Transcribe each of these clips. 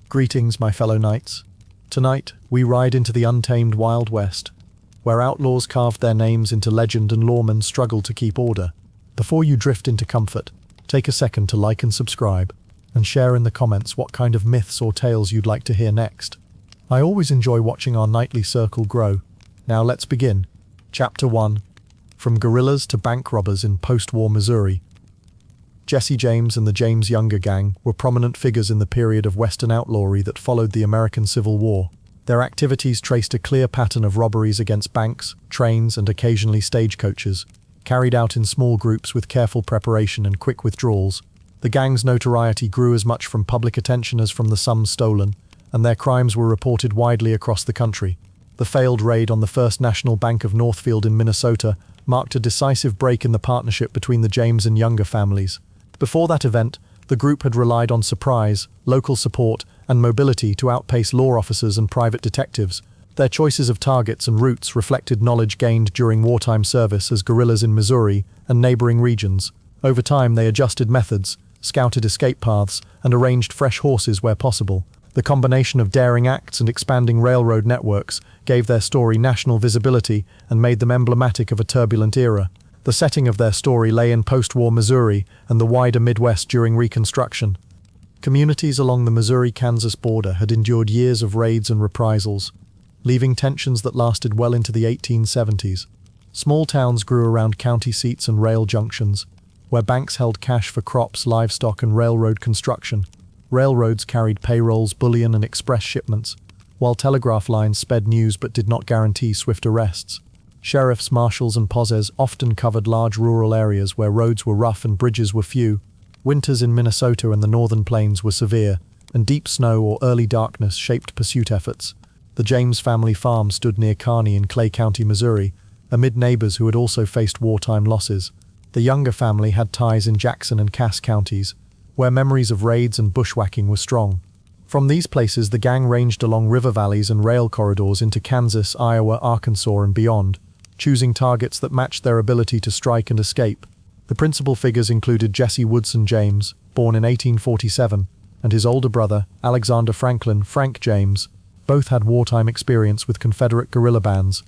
Greetings, my fellow knights. Tonight, we ride into the untamed Wild West, where outlaws carved their names into legend and lawmen struggled to keep order. Before you drift into comfort, take a second to like and subscribe, and share in the comments what kind of myths or tales you'd like to hear next. I always enjoy watching our nightly circle grow. Now let's begin. Chapter 1. From guerrillas to bank robbers in post-war Missouri. Jesse James and the James Younger Gang were prominent figures in the period of Western outlawry that followed the American Civil War. Their activities traced a clear pattern of robberies against banks, trains, and occasionally stagecoaches, carried out in small groups with careful preparation and quick withdrawals. The gang's notoriety grew as much from public attention as from the sums stolen, and their crimes were reported widely across the country. The failed raid on the First National Bank of Northfield in Minnesota marked a decisive break in the partnership between the James and Younger families. Before that event, the group had relied on surprise, local support, and mobility to outpace law officers and private detectives. Their choices of targets and routes reflected knowledge gained during wartime service as guerrillas in Missouri and neighboring regions. Over time, they adjusted methods, scouted escape paths, and arranged fresh horses where possible. The combination of daring acts and expanding railroad networks gave their story national visibility and made them emblematic of a turbulent era. The setting of their story lay in post-war Missouri and the wider Midwest during Reconstruction. Communities along the Missouri-Kansas border had endured years of raids and reprisals, leaving tensions that lasted well into the 1870s. Small towns grew around county seats and rail junctions, where banks held cash for crops, livestock, and railroad construction. Railroads carried payrolls, bullion, and express shipments, while telegraph lines sped news but did not guarantee swift arrests. Sheriffs, marshals, and posses often covered large rural areas where roads were rough and bridges were few. Winters in Minnesota and the northern plains were severe, and deep snow or early darkness shaped pursuit efforts. The James family farm stood near Kearney in Clay County, Missouri, amid neighbors who had also faced wartime losses. The Younger family had ties in Jackson and Cass counties, where memories of raids and bushwhacking were strong. From these places, the gang ranged along river valleys and rail corridors into Kansas, Iowa, Arkansas, and beyond, choosing targets that matched their ability to strike and escape. The principal figures included Jesse Woodson James, born in 1847, and his older brother, Alexander Franklin Frank James. Both had wartime experience with Confederate guerrilla bands.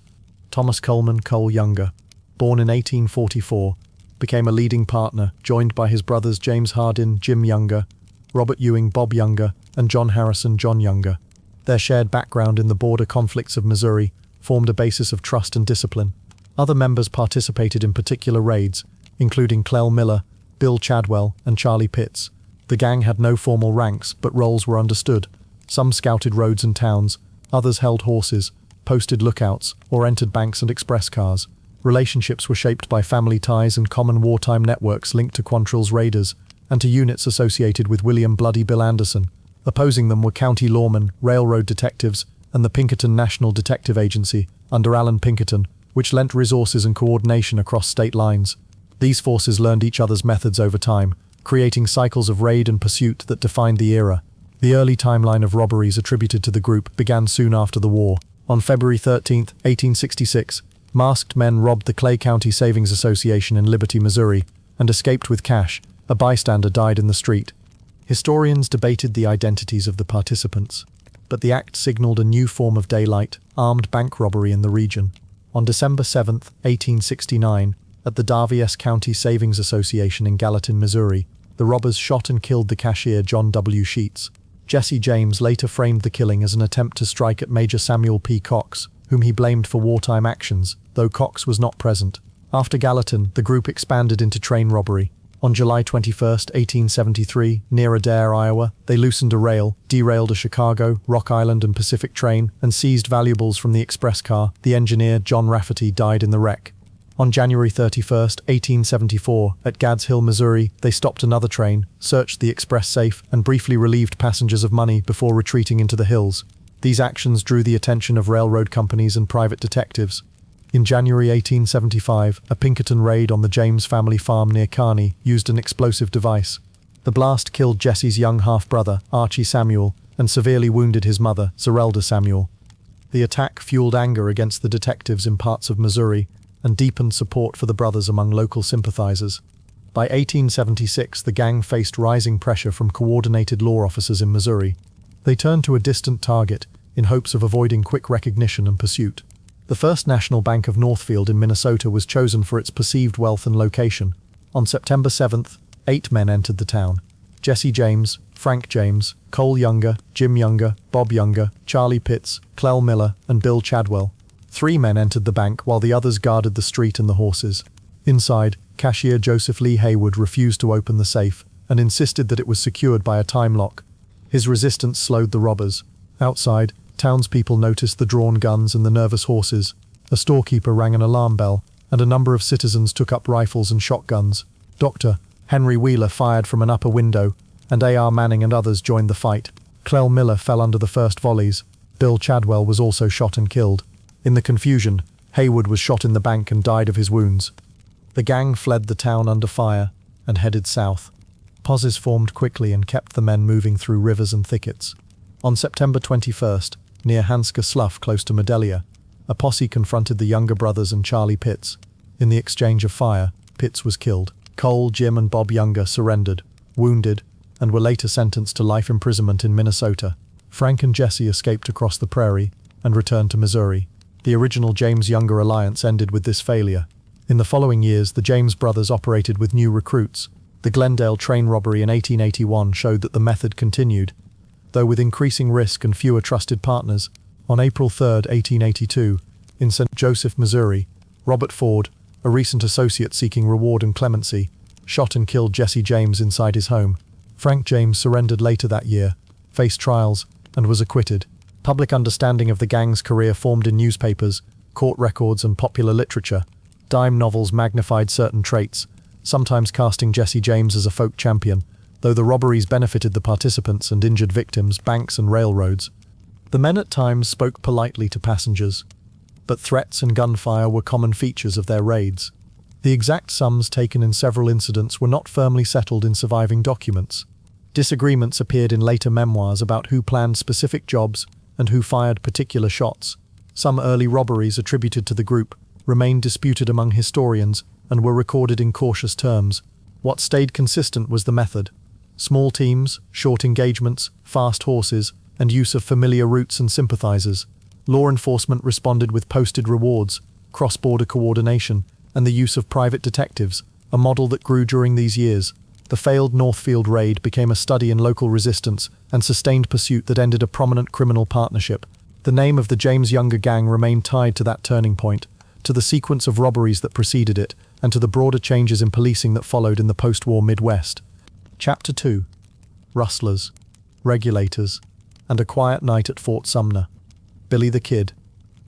Thomas Coleman Cole Younger, born in 1844, became a leading partner, joined by his brothers James Hardin Jim Younger, Robert Ewing Bob Younger, and John Harrison John Younger. Their shared background in the border conflicts of Missouri formed a basis of trust and discipline. Other members participated in particular raids, including Clell Miller, Bill Chadwell, and Charlie Pitts. The gang had no formal ranks, but roles were understood. Some scouted roads and towns, others held horses, posted lookouts, or entered banks and express cars. Relationships were shaped by family ties and common wartime networks linked to Quantrill's raiders and to units associated with William Bloody Bill Anderson. Opposing them were county lawmen, railroad detectives, and the Pinkerton National Detective Agency under Allen Pinkerton, which lent resources and coordination across state lines. These forces learned each other's methods over time, creating cycles of raid and pursuit that defined the era. The early timeline of robberies attributed to the group began soon after the war. On February 13, 1866, masked men robbed the Clay County Savings Association in Liberty, Missouri, and escaped with cash. A bystander died in the street. Historians debated the identities of the participants, but the act signaled a new form of daylight, armed bank robbery in the region. On December 7, 1869, at the Darvies County Savings Association in Gallatin, Missouri, the robbers shot and killed the cashier John W. Sheets. Jesse James later framed the killing as an attempt to strike at Major Samuel P. Cox, whom he blamed for wartime actions, though Cox was not present. After Gallatin, the group expanded into train robbery. On July 21, 1873, near Adair, Iowa, they loosened a rail, derailed a Chicago, Rock Island, and Pacific train, and seized valuables from the express car. The engineer, John Rafferty, died in the wreck. On January 31, 1874, at Gads Hill, Missouri, they stopped another train, searched the express safe, and briefly relieved passengers of money before retreating into the hills. These actions drew the attention of railroad companies and private detectives. In January 1875, a Pinkerton raid on the James family farm near Kearney used an explosive device. The blast killed Jesse's young half-brother, Archie Samuel, and severely wounded his mother, Zerelda Samuel. The attack fueled anger against the detectives in parts of Missouri and deepened support for the brothers among local sympathizers. By 1876, the gang faced rising pressure from coordinated law officers in Missouri. They turned to a distant target in hopes of avoiding quick recognition and pursuit. The First National Bank of Northfield in Minnesota was chosen for its perceived wealth and location. On September 7th, 8 men entered the town. Jesse James, Frank James, Cole Younger, Jim Younger, Bob Younger, Charlie Pitts, Clell Miller, and Bill Chadwell. 3 men entered the bank while the others guarded the street and the horses. Inside, cashier Joseph Lee Haywood refused to open the safe and insisted that it was secured by a time lock. His resistance slowed the robbers. Outside, townspeople noticed the drawn guns and the nervous horses. A storekeeper rang an alarm bell, and a number of citizens took up rifles and shotguns. Dr. Henry Wheeler fired from an upper window, and A.R. Manning and others joined the fight. Clell Miller fell under the first volleys. Bill Chadwell was also shot and killed. In the confusion, Haywood was shot in the bank and died of his wounds. The gang fled the town under fire and headed south. Posses formed quickly and kept the men moving through rivers and thickets. On September 21st, near Hanska Slough close to Modelia, a posse confronted the Younger brothers and Charlie Pitts. In the exchange of fire, Pitts was killed. Cole, Jim, and Bob Younger surrendered, wounded, and were later sentenced to life imprisonment in Minnesota. Frank and Jesse escaped across the prairie and returned to Missouri. The original James Younger alliance ended with this failure. In the following years, the James brothers operated with new recruits. The Glendale train robbery in 1881 showed that the method continued, though with increasing risk and fewer trusted partners. On April 3, 1882, in St. Joseph, Missouri, Robert Ford, a recent associate seeking reward and clemency, shot and killed Jesse James inside his home. Frank James surrendered later that year, faced trials, and was acquitted. Public understanding of the gang's career formed in newspapers, court records, and popular literature. Dime novels magnified certain traits, sometimes casting Jesse James as a folk champion, though the robberies benefited the participants and injured victims, banks, and railroads. The men at times spoke politely to passengers, but threats and gunfire were common features of their raids. The exact sums taken in several incidents were not firmly settled in surviving documents. Disagreements appeared in later memoirs about who planned specific jobs and who fired particular shots. Some early robberies attributed to the group remained disputed among historians and were recorded in cautious terms. What stayed consistent was the method. Small teams, short engagements, fast horses, and use of familiar routes and sympathizers. Law enforcement responded with posted rewards, cross-border coordination, and the use of private detectives, a model that grew during these years. The failed Northfield raid became a study in local resistance and sustained pursuit that ended a prominent criminal partnership. The name of the James Younger gang remained tied to that turning point, to the sequence of robberies that preceded it, and to the broader changes in policing that followed in the post-war Midwest. Chapter 2. Rustlers, Regulators, and A Quiet Night at Fort Sumner. Billy the Kid,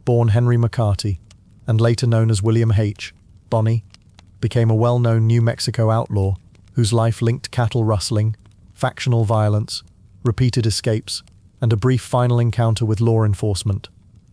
born Henry McCarty, and later known as William H. Bonney, became a well-known New Mexico outlaw whose life linked cattle rustling, factional violence, repeated escapes, and a brief final encounter with law enforcement.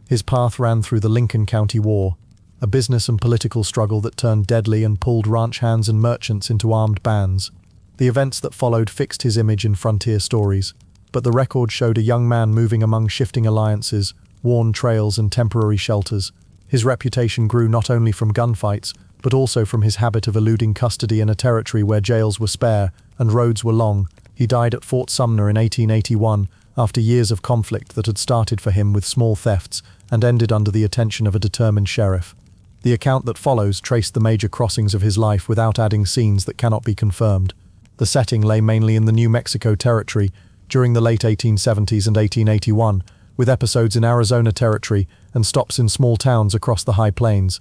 His path ran through the Lincoln County War, a business and political struggle that turned deadly and pulled ranch hands and merchants into armed bands. The events that followed fixed his image in frontier stories, but the record showed a young man moving among shifting alliances, worn trails, and temporary shelters. His reputation grew not only from gunfights, but also from his habit of eluding custody in a territory where jails were spare and roads were long. He died at Fort Sumner in 1881 after years of conflict that had started for him with small thefts and ended under the attention of a determined sheriff. The account that follows traced the major crossings of his life without adding scenes that cannot be confirmed. The setting lay mainly in the New Mexico Territory during the late 1870s and 1881, with episodes in Arizona Territory and stops in small towns across the High Plains.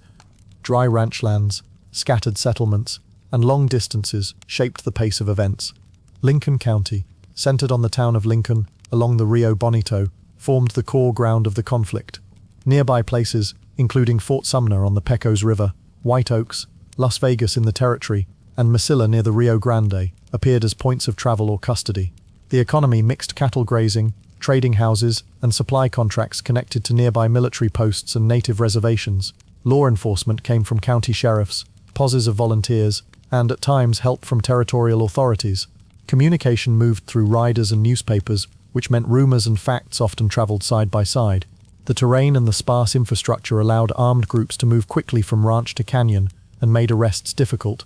Dry ranchlands, scattered settlements, and long distances shaped the pace of events. Lincoln County, centered on the town of Lincoln along the Rio Bonito, formed the core ground of the conflict. Nearby places, including Fort Sumner on the Pecos River, White Oaks, Las Vegas in the Territory, and Mesilla near the Rio Grande, appeared as points of travel or custody. The economy mixed cattle grazing, trading houses, and supply contracts connected to nearby military posts and native reservations. Law enforcement came from county sheriffs, posses of volunteers, and at times help from territorial authorities. Communication moved through riders and newspapers, which meant rumors and facts often traveled side by side. The terrain and the sparse infrastructure allowed armed groups to move quickly from ranch to canyon and made arrests difficult.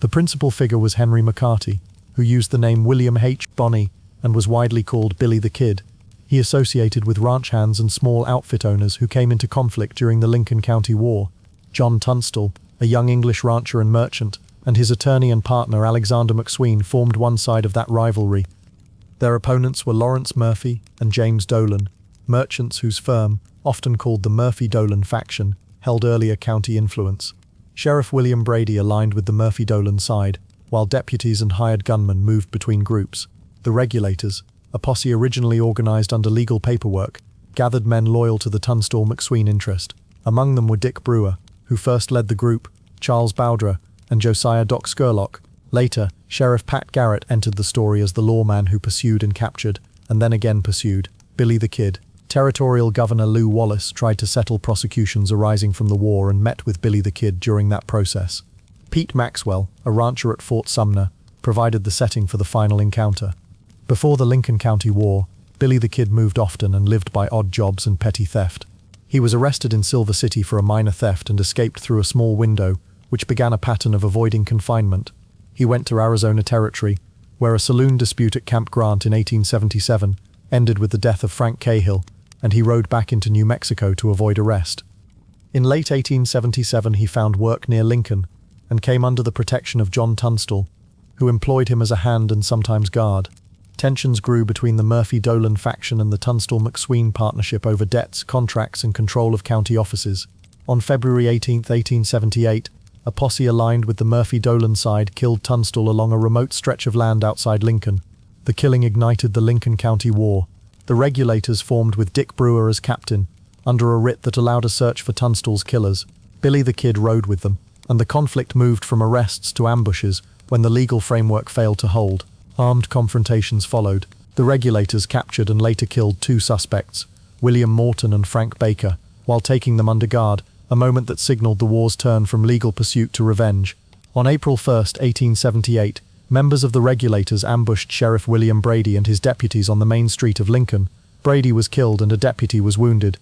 The principal figure was Henry McCarty, who used the name William H. Bonney and was widely called Billy the Kid. He associated with ranch hands and small outfit owners who came into conflict during the Lincoln County War. John Tunstall, a young English rancher and merchant, and his attorney and partner Alexander McSween formed one side of that rivalry. Their opponents were Lawrence Murphy and James Dolan, merchants whose firm, often called the Murphy-Dolan faction, held earlier county influence. Sheriff William Brady aligned with the Murphy-Dolan side, while deputies and hired gunmen moved between groups. The Regulators, a posse originally organized under legal paperwork, gathered men loyal to the Tunstall-McSween interest. Among them were Dick Brewer, who first led the group, Charles Bowdra, and Josiah Doc Scurlock. Later, Sheriff Pat Garrett entered the story as the lawman who pursued and captured, and then again pursued, Billy the Kid. Territorial Governor Lew Wallace tried to settle prosecutions arising from the war and met with Billy the Kid during that process. Pete Maxwell, a rancher at Fort Sumner, provided the setting for the final encounter. Before the Lincoln County War, Billy the Kid moved often and lived by odd jobs and petty theft. He was arrested in Silver City for a minor theft and escaped through a small window, which began a pattern of avoiding confinement. He went to Arizona Territory, where a saloon dispute at Camp Grant in 1877 ended with the death of Frank Cahill, and he rode back into New Mexico to avoid arrest. In late 1877 he found work near Lincoln, and came under the protection of John Tunstall, who employed him as a hand and sometimes guard. Tensions grew between the Murphy-Dolan faction and the Tunstall-McSween partnership over debts, contracts, and control of county offices. On February 18, 1878, a posse aligned with the Murphy-Dolan side killed Tunstall along a remote stretch of land outside Lincoln. The killing ignited the Lincoln County War. The Regulators formed with Dick Brewer as captain, under a writ that allowed a search for Tunstall's killers. Billy the Kid rode with them, and the conflict moved from arrests to ambushes when the legal framework failed to hold. Armed confrontations followed. The Regulators captured and later killed two suspects, William Morton and Frank Baker, while taking them under guard, a moment that signaled the war's turn from legal pursuit to revenge. On April 1, 1878, members of the Regulators ambushed Sheriff William Brady and his deputies on the main street of Lincoln. Brady was killed and a deputy was wounded.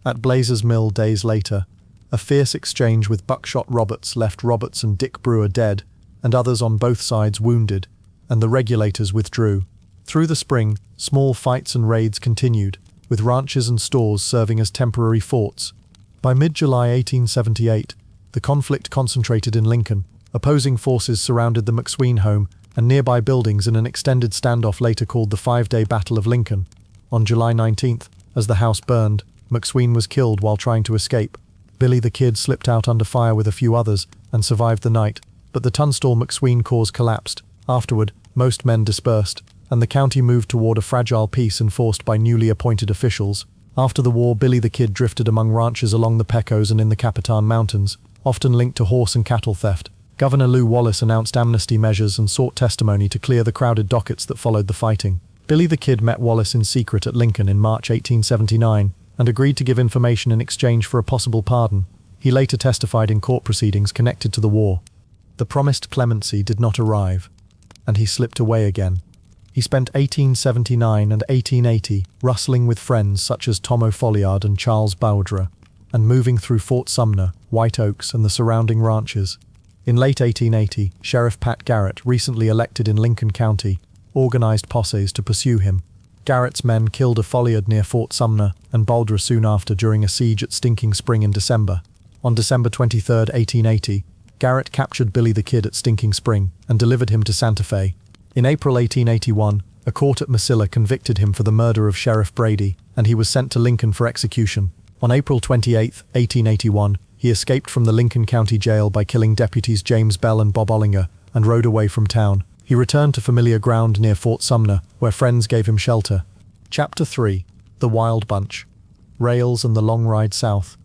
At Blazer's Mill days later, a fierce exchange with Buckshot Roberts left Roberts and Dick Brewer dead, and others on both sides wounded, and the Regulators withdrew. Through the spring, small fights and raids continued, with ranches and stores serving as temporary forts. By mid-July 1878, the conflict concentrated in Lincoln. Opposing forces surrounded the McSween home and nearby buildings in an extended standoff later called the Five-Day Battle of Lincoln. On July 19th, as the house burned, McSween was killed while trying to escape. Billy the Kid slipped out under fire with a few others and survived the night, but the Tunstall-McSween cause collapsed. Afterward, most men dispersed, and the county moved toward a fragile peace enforced by newly appointed officials. After the war, Billy the Kid drifted among ranches along the Pecos and in the Capitan Mountains, often linked to horse and cattle theft. Governor Lew Wallace announced amnesty measures and sought testimony to clear the crowded dockets that followed the fighting. Billy the Kid met Wallace in secret at Lincoln in March 1879 and agreed to give information in exchange for a possible pardon. He later testified in court proceedings connected to the war. The promised clemency did not arrive, and he slipped away again. He spent 1879 and 1880 rustling with friends such as Tom O'Folliard and Charles Bowdra, and moving through Fort Sumner, White Oaks, and the surrounding ranches. In late 1880, Sheriff Pat Garrett, recently elected in Lincoln County, organized posses to pursue him. Garrett's men killed O'Folliard near Fort Sumner and Bowdra soon after during a siege at Stinking Spring in December. On December 23, 1880, Garrett captured Billy the Kid at Stinking Spring and delivered him to Santa Fe. In April 1881, a court at Mesilla convicted him for the murder of Sheriff Brady, and he was sent to Lincoln for execution. On April 28, 1881, he escaped from the Lincoln County Jail by killing deputies James Bell and Bob Ollinger, and rode away from town. He returned to familiar ground near Fort Sumner, where friends gave him shelter. Chapter 3. The Wild Bunch. Rails and the Long Ride South.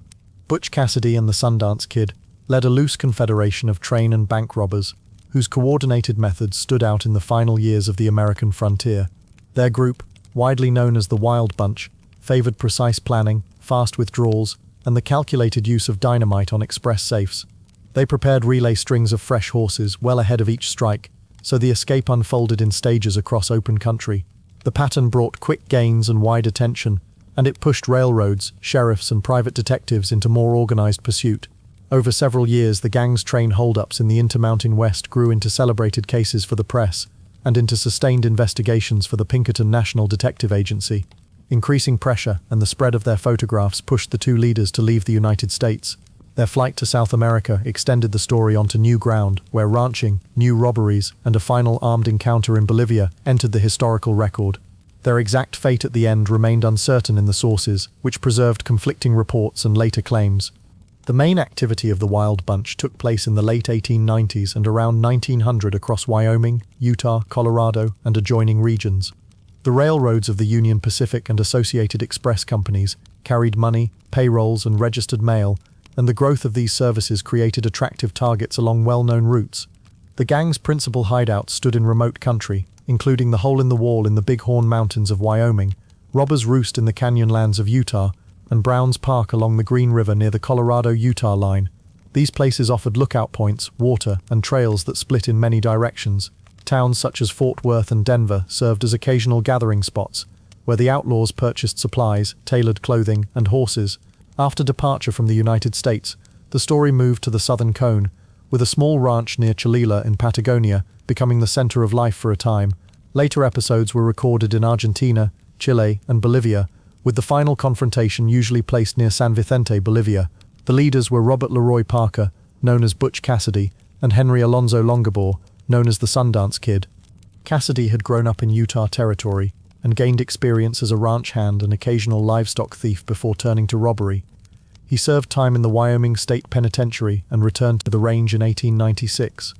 Butch Cassidy and the Sundance Kid led a loose confederation of train and bank robbers, whose coordinated methods stood out in the final years of the American frontier. Their group, widely known as the Wild Bunch, favored precise planning, fast withdrawals, and the calculated use of dynamite on express safes. They prepared relay strings of fresh horses well ahead of each strike, so the escape unfolded in stages across open country. The pattern brought quick gains and wide attention, and it pushed railroads, sheriffs, and private detectives into more organized pursuit. Over several years, the gang's train holdups in the Intermountain West grew into celebrated cases for the press, and into sustained investigations for the Pinkerton National Detective Agency. Increasing pressure and the spread of their photographs pushed the two leaders to leave the United States. Their flight to South America extended the story onto new ground, where ranching, new robberies, and a final armed encounter in Bolivia entered the historical record. Their exact fate at the end remained uncertain in the sources, which preserved conflicting reports and later claims. The main activity of the Wild Bunch took place in the late 1890s and around 1900 across Wyoming, Utah, Colorado, and adjoining regions. The railroads of the Union Pacific and Associated Express companies carried money, payrolls, and registered mail, and the growth of these services created attractive targets along well-known routes. The gang's principal hideouts stood in remote country, including the Hole in the Wall in the Bighorn Mountains of Wyoming, Robber's Roost in the Canyonlands of Utah, and Brown's Park along the Green River near the Colorado-Utah line. These places offered lookout points, water, and trails that split in many directions. Towns such as Fort Worth and Denver served as occasional gathering spots, where the outlaws purchased supplies, tailored clothing, and horses. After departure from the United States, the story moved to the southern cone, with a small ranch near Cholula in Patagonia becoming the center of life for a time. Later episodes were recorded in Argentina, Chile, and Bolivia, with the final confrontation usually placed near San Vicente, Bolivia. The leaders were Robert Leroy Parker, known as Butch Cassidy, and Henry Alonzo Longabaugh, known as the Sundance Kid. Cassidy had grown up in Utah Territory and gained experience as a ranch hand and occasional livestock thief before turning to robbery. He served time in the Wyoming State Penitentiary and returned to the range in 1896.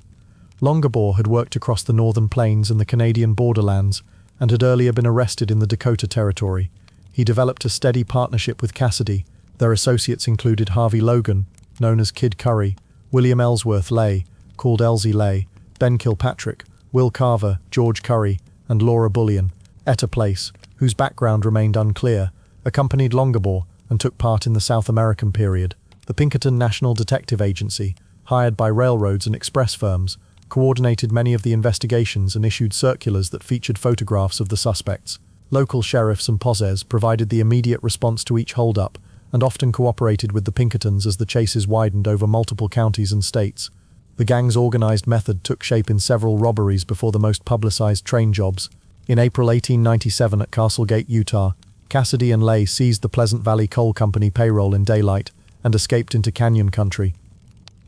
Longabaugh had worked across the northern plains and the Canadian borderlands and had earlier been arrested in the Dakota Territory. He developed a steady partnership with Cassidy. Their associates included Harvey Logan, known as Kid Curry, William Ellsworth Lay, called Elsie Lay, Ben Kilpatrick, Will Carver, George Curry, and Laura Bullion. Etta Place, whose background remained unclear, accompanied Longabaugh and took part in the South American period. The Pinkerton National Detective Agency, hired by railroads and express firms, coordinated many of the investigations and issued circulars that featured photographs of the suspects. Local sheriffs and posses provided the immediate response to each holdup and often cooperated with the Pinkertons as the chases widened over multiple counties and states. The gang's organized method took shape in several robberies before the most publicized train jobs. In April 1897 at Castlegate, Utah, Cassidy and Lay seized the Pleasant Valley Coal Company payroll in daylight and escaped into canyon country.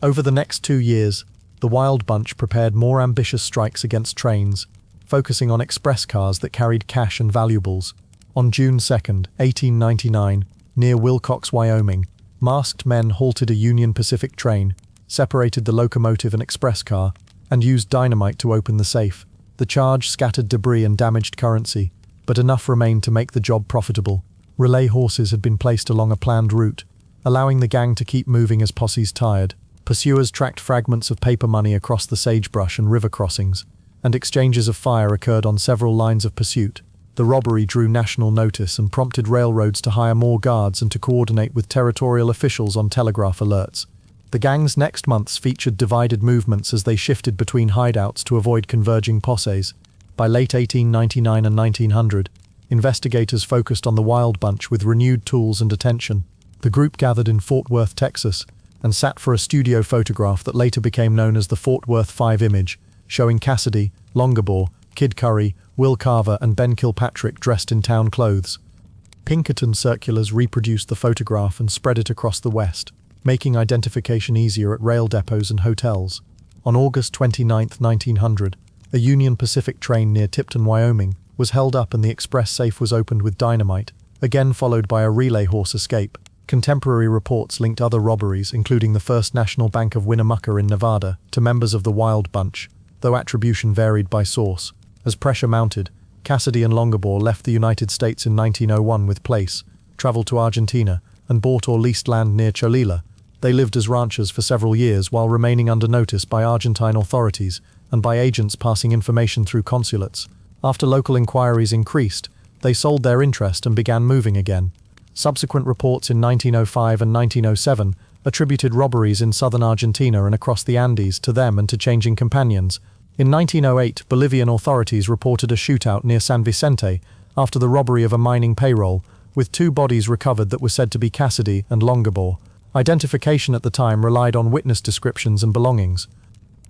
Over the next 2 years, the Wild Bunch prepared more ambitious strikes against trains, focusing on express cars that carried cash and valuables. On June 2, 1899, near Wilcox, Wyoming, masked men halted a Union Pacific train, separated the locomotive and express car, and used dynamite to open the safe. The charge scattered debris and damaged currency, but enough remained to make the job profitable. Relay horses had been placed along a planned route, allowing the gang to keep moving as posses tired. Pursuers tracked fragments of paper money across the sagebrush and river crossings, and exchanges of fire occurred on several lines of pursuit. The robbery drew national notice and prompted railroads to hire more guards and to coordinate with territorial officials on telegraph alerts. The gang's next months featured divided movements as they shifted between hideouts to avoid converging posses. By late 1899 and 1900, investigators focused on the Wild Bunch with renewed tools and attention. The group gathered in Fort Worth, Texas, and sat for a studio photograph that later became known as the Fort Worth 5 image, showing Cassidy, Longabaugh, Kid Curry, Will Carver, and Ben Kilpatrick dressed in town clothes. Pinkerton circulars reproduced the photograph and spread it across the West, making identification easier at rail depots and hotels. On August 29, 1900, a Union Pacific train near Tipton, Wyoming, was held up and the express safe was opened with dynamite, again followed by a relay horse escape. Contemporary reports linked other robberies, including the First National Bank of Winnemucca in Nevada, to members of the Wild Bunch, though attribution varied by source. As pressure mounted, Cassidy and Longabaugh left the United States in 1901 with Place, traveled to Argentina, and bought or leased land near Cholula. They lived as ranchers for several years while remaining under notice by Argentine authorities and by agents passing information through consulates. After local inquiries increased, they sold their interest and began moving again. Subsequent reports in 1905 and 1907 attributed robberies in southern Argentina and across the Andes to them and to changing companions. In 1908, Bolivian authorities reported a shootout near San Vicente after the robbery of a mining payroll, with 2 bodies recovered that were said to be Cassidy and Longabaugh. Identification at the time relied on witness descriptions and belongings.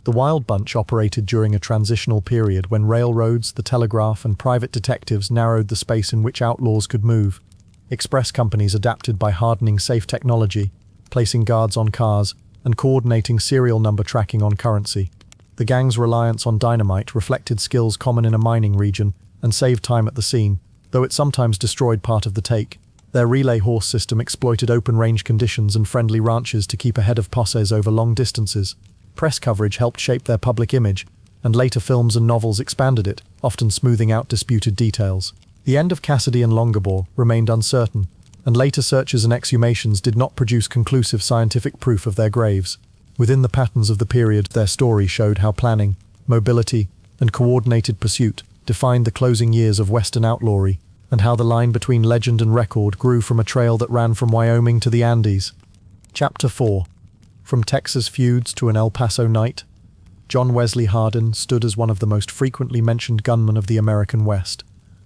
The Wild Bunch operated during a transitional period when railroads, the telegraph, and private detectives narrowed the space in which outlaws could move. Express companies adapted by hardening safe technology, placing guards on cars, and coordinating serial number tracking on currency. The gang's reliance on dynamite reflected skills common in a mining region and saved time at the scene, though it sometimes destroyed part of the take. Their relay horse system exploited open-range conditions and friendly ranches to keep ahead of posses over long distances. Press coverage helped shape their public image, and later films and novels expanded it, often smoothing out disputed details. The end of Cassidy and Longabore remained uncertain, and later searches and exhumations did not produce conclusive scientific proof of their graves. Within the patterns of the period, their story showed how planning, mobility, and coordinated pursuit defined the closing years of Western outlawry, and how the line between legend and record grew from a trail that ran from Wyoming to the Andes. Chapter 4. From Texas feuds to an El Paso night, John Wesley Hardin stood as one of the most frequently mentioned gunmen of the American West,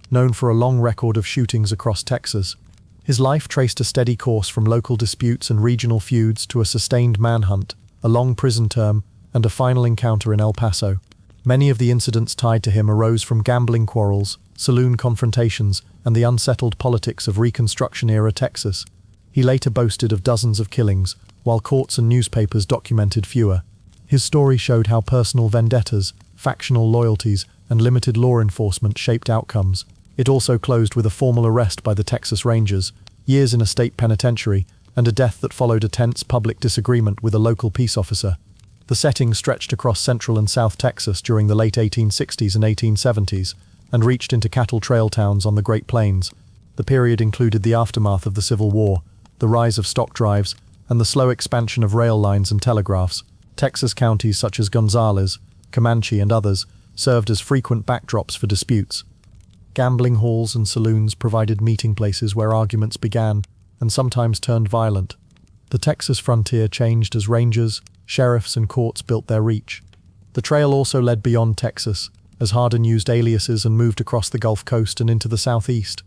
known for a long record of shootings across Texas. His life traced a steady course from local disputes and regional feuds to a sustained manhunt, a long prison term, and a final encounter in El Paso. Many of the incidents tied to him arose from gambling quarrels, saloon confrontations, and the unsettled politics of Reconstruction-era Texas. He later boasted of dozens of killings, while courts and newspapers documented fewer. His story showed how personal vendettas, factional loyalties, and limited law enforcement shaped outcomes. It also closed with a formal arrest by the Texas Rangers, years in a state penitentiary, and a death that followed a tense public disagreement with a local peace officer. The setting stretched across central and south Texas during the late 1860s and 1870s, and reached into cattle trail towns on the Great Plains. The period included the aftermath of the Civil War, the rise of stock drives, and the slow expansion of rail lines and telegraphs. Texas counties such as Gonzales, Comanche, and others served as frequent backdrops for disputes. Gambling halls and saloons provided meeting places where arguments began and sometimes turned violent. The Texas frontier changed as rangers, sheriffs, and courts built their reach. The trail also led beyond Texas, as Hardin used aliases and moved across the Gulf Coast and into the southeast.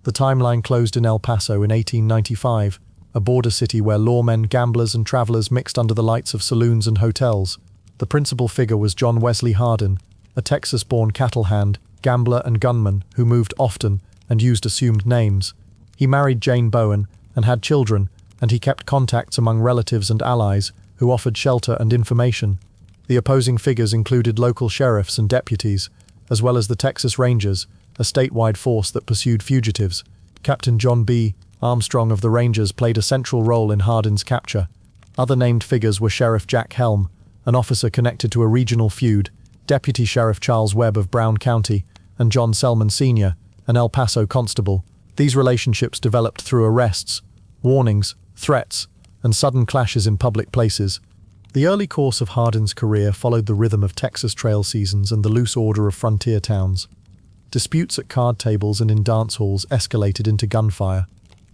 The timeline closed in El Paso in 1895, a border city where lawmen, gamblers, and travelers mixed under the lights of saloons and hotels. The principal figure was John Wesley Hardin, a Texas-born cattle hand, gambler, and gunman who moved often and used assumed names. He married Jane Bowen and had children, and he kept contacts among relatives and allies who offered shelter and information. The opposing figures included local sheriffs and deputies, as well as the Texas Rangers, a statewide force that pursued fugitives. Captain John B. Armstrong of the Rangers played a central role in Hardin's capture. Other named figures were Sheriff Jack Helm, an officer connected to a regional feud, Deputy Sheriff Charles Webb of Brown County, and John Selman Sr., an El Paso constable. These relationships developed through arrests, warnings, threats, and sudden clashes in public places. The early course of Hardin's career followed the rhythm of Texas trail seasons and the loose order of frontier towns. Disputes at card tables and in dance halls escalated into gunfire.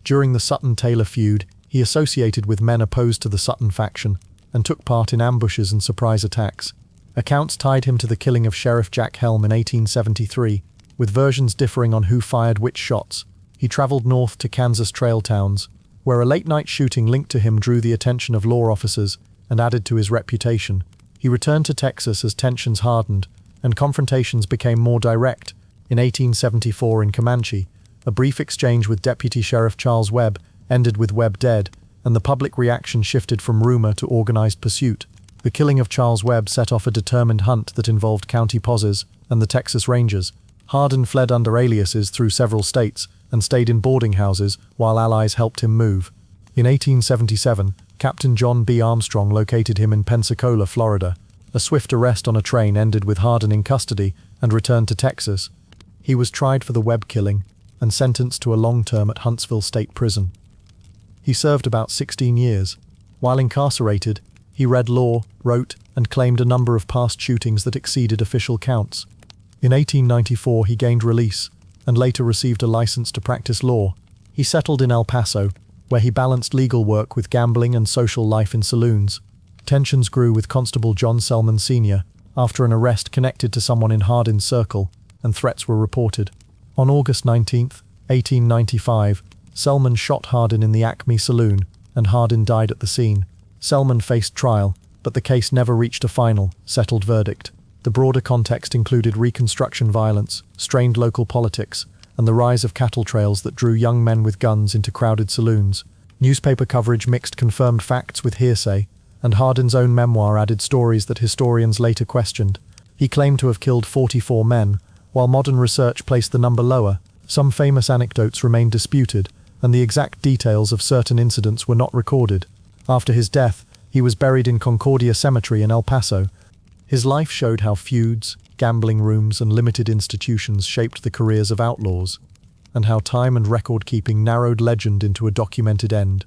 During the Sutton-Taylor feud, he associated with men opposed to the Sutton faction and took part in ambushes and surprise attacks. Accounts tied him to the killing of Sheriff Jack Helm in 1873, with versions differing on who fired which shots. He traveled north to Kansas trail towns, where a late-night shooting linked to him drew the attention of law officers and added to his reputation. He returned to Texas as tensions hardened and confrontations became more direct. In 1874 in Comanche, a brief exchange with Deputy Sheriff Charles Webb ended with Webb dead, and the public reaction shifted from rumor to organized pursuit. The killing of Charles Webb set off a determined hunt that involved county posses and the Texas Rangers. Hardin fled under aliases through several states and stayed in boarding houses while allies helped him move. In 1877, Captain John B. Armstrong located him in Pensacola, Florida. A swift arrest on a train ended with Hardin in custody and returned to Texas. He was tried for the Webb killing and sentenced to a long term at Huntsville State Prison. He served about 16 years. While incarcerated, he read law, wrote, and claimed a number of past shootings that exceeded official counts. In 1894 he gained release, and later received a license to practice law. He settled in El Paso, where he balanced legal work with gambling and social life in saloons. Tensions grew with Constable John Selman Sr. after an arrest connected to someone in Hardin's circle, and threats were reported. On August 19, 1895, Selman shot Hardin in the Acme Saloon, and Hardin died at the scene. Selman faced trial, but the case never reached a final, settled verdict. The broader context included Reconstruction violence, strained local politics, and the rise of cattle trails that drew young men with guns into crowded saloons. Newspaper coverage mixed confirmed facts with hearsay, and Hardin's own memoir added stories that historians later questioned. He claimed to have killed 44 men, while modern research placed the number lower. Some famous anecdotes remained disputed, and the exact details of certain incidents were not recorded. After his death, he was buried in Concordia Cemetery in El Paso. His life showed how feuds, gambling rooms, and limited institutions shaped the careers of outlaws, and how time and record-keeping narrowed legend into a documented end.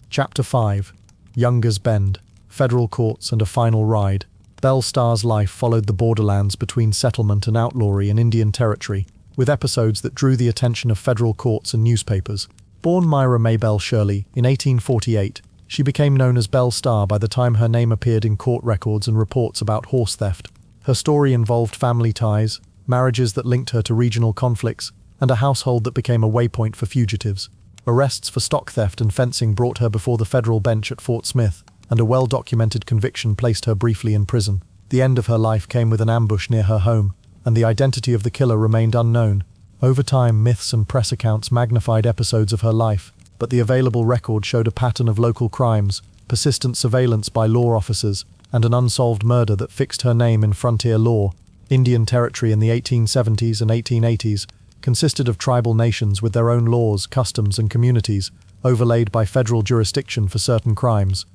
Chapter 5. Younger's Bend, Federal Courts and a Final Ride. Belle Starr's life followed the borderlands between settlement and outlawry in Indian Territory, with episodes that drew the attention of federal courts and newspapers. Born Myra Maybelle Shirley in 1848, she became known as Belle Starr by the time her name appeared in court records and reports about horse theft. Her story involved family ties, marriages that linked her to regional conflicts, and a household that became a waypoint for fugitives. Arrests for stock theft and fencing brought her before the federal bench at Fort Smith, and a well-documented conviction placed her briefly in prison. The end of her life came with an ambush near her home, and the identity of the killer remained unknown. Over time, myths and press accounts magnified episodes of her life, but the available record showed a pattern of local crimes, persistent surveillance by law officers, and an unsolved murder that fixed her name in frontier law. Indian Territory in the 1870s and 1880s consisted of tribal nations with their own laws, customs, and communities, overlaid by federal jurisdiction for certain crimes.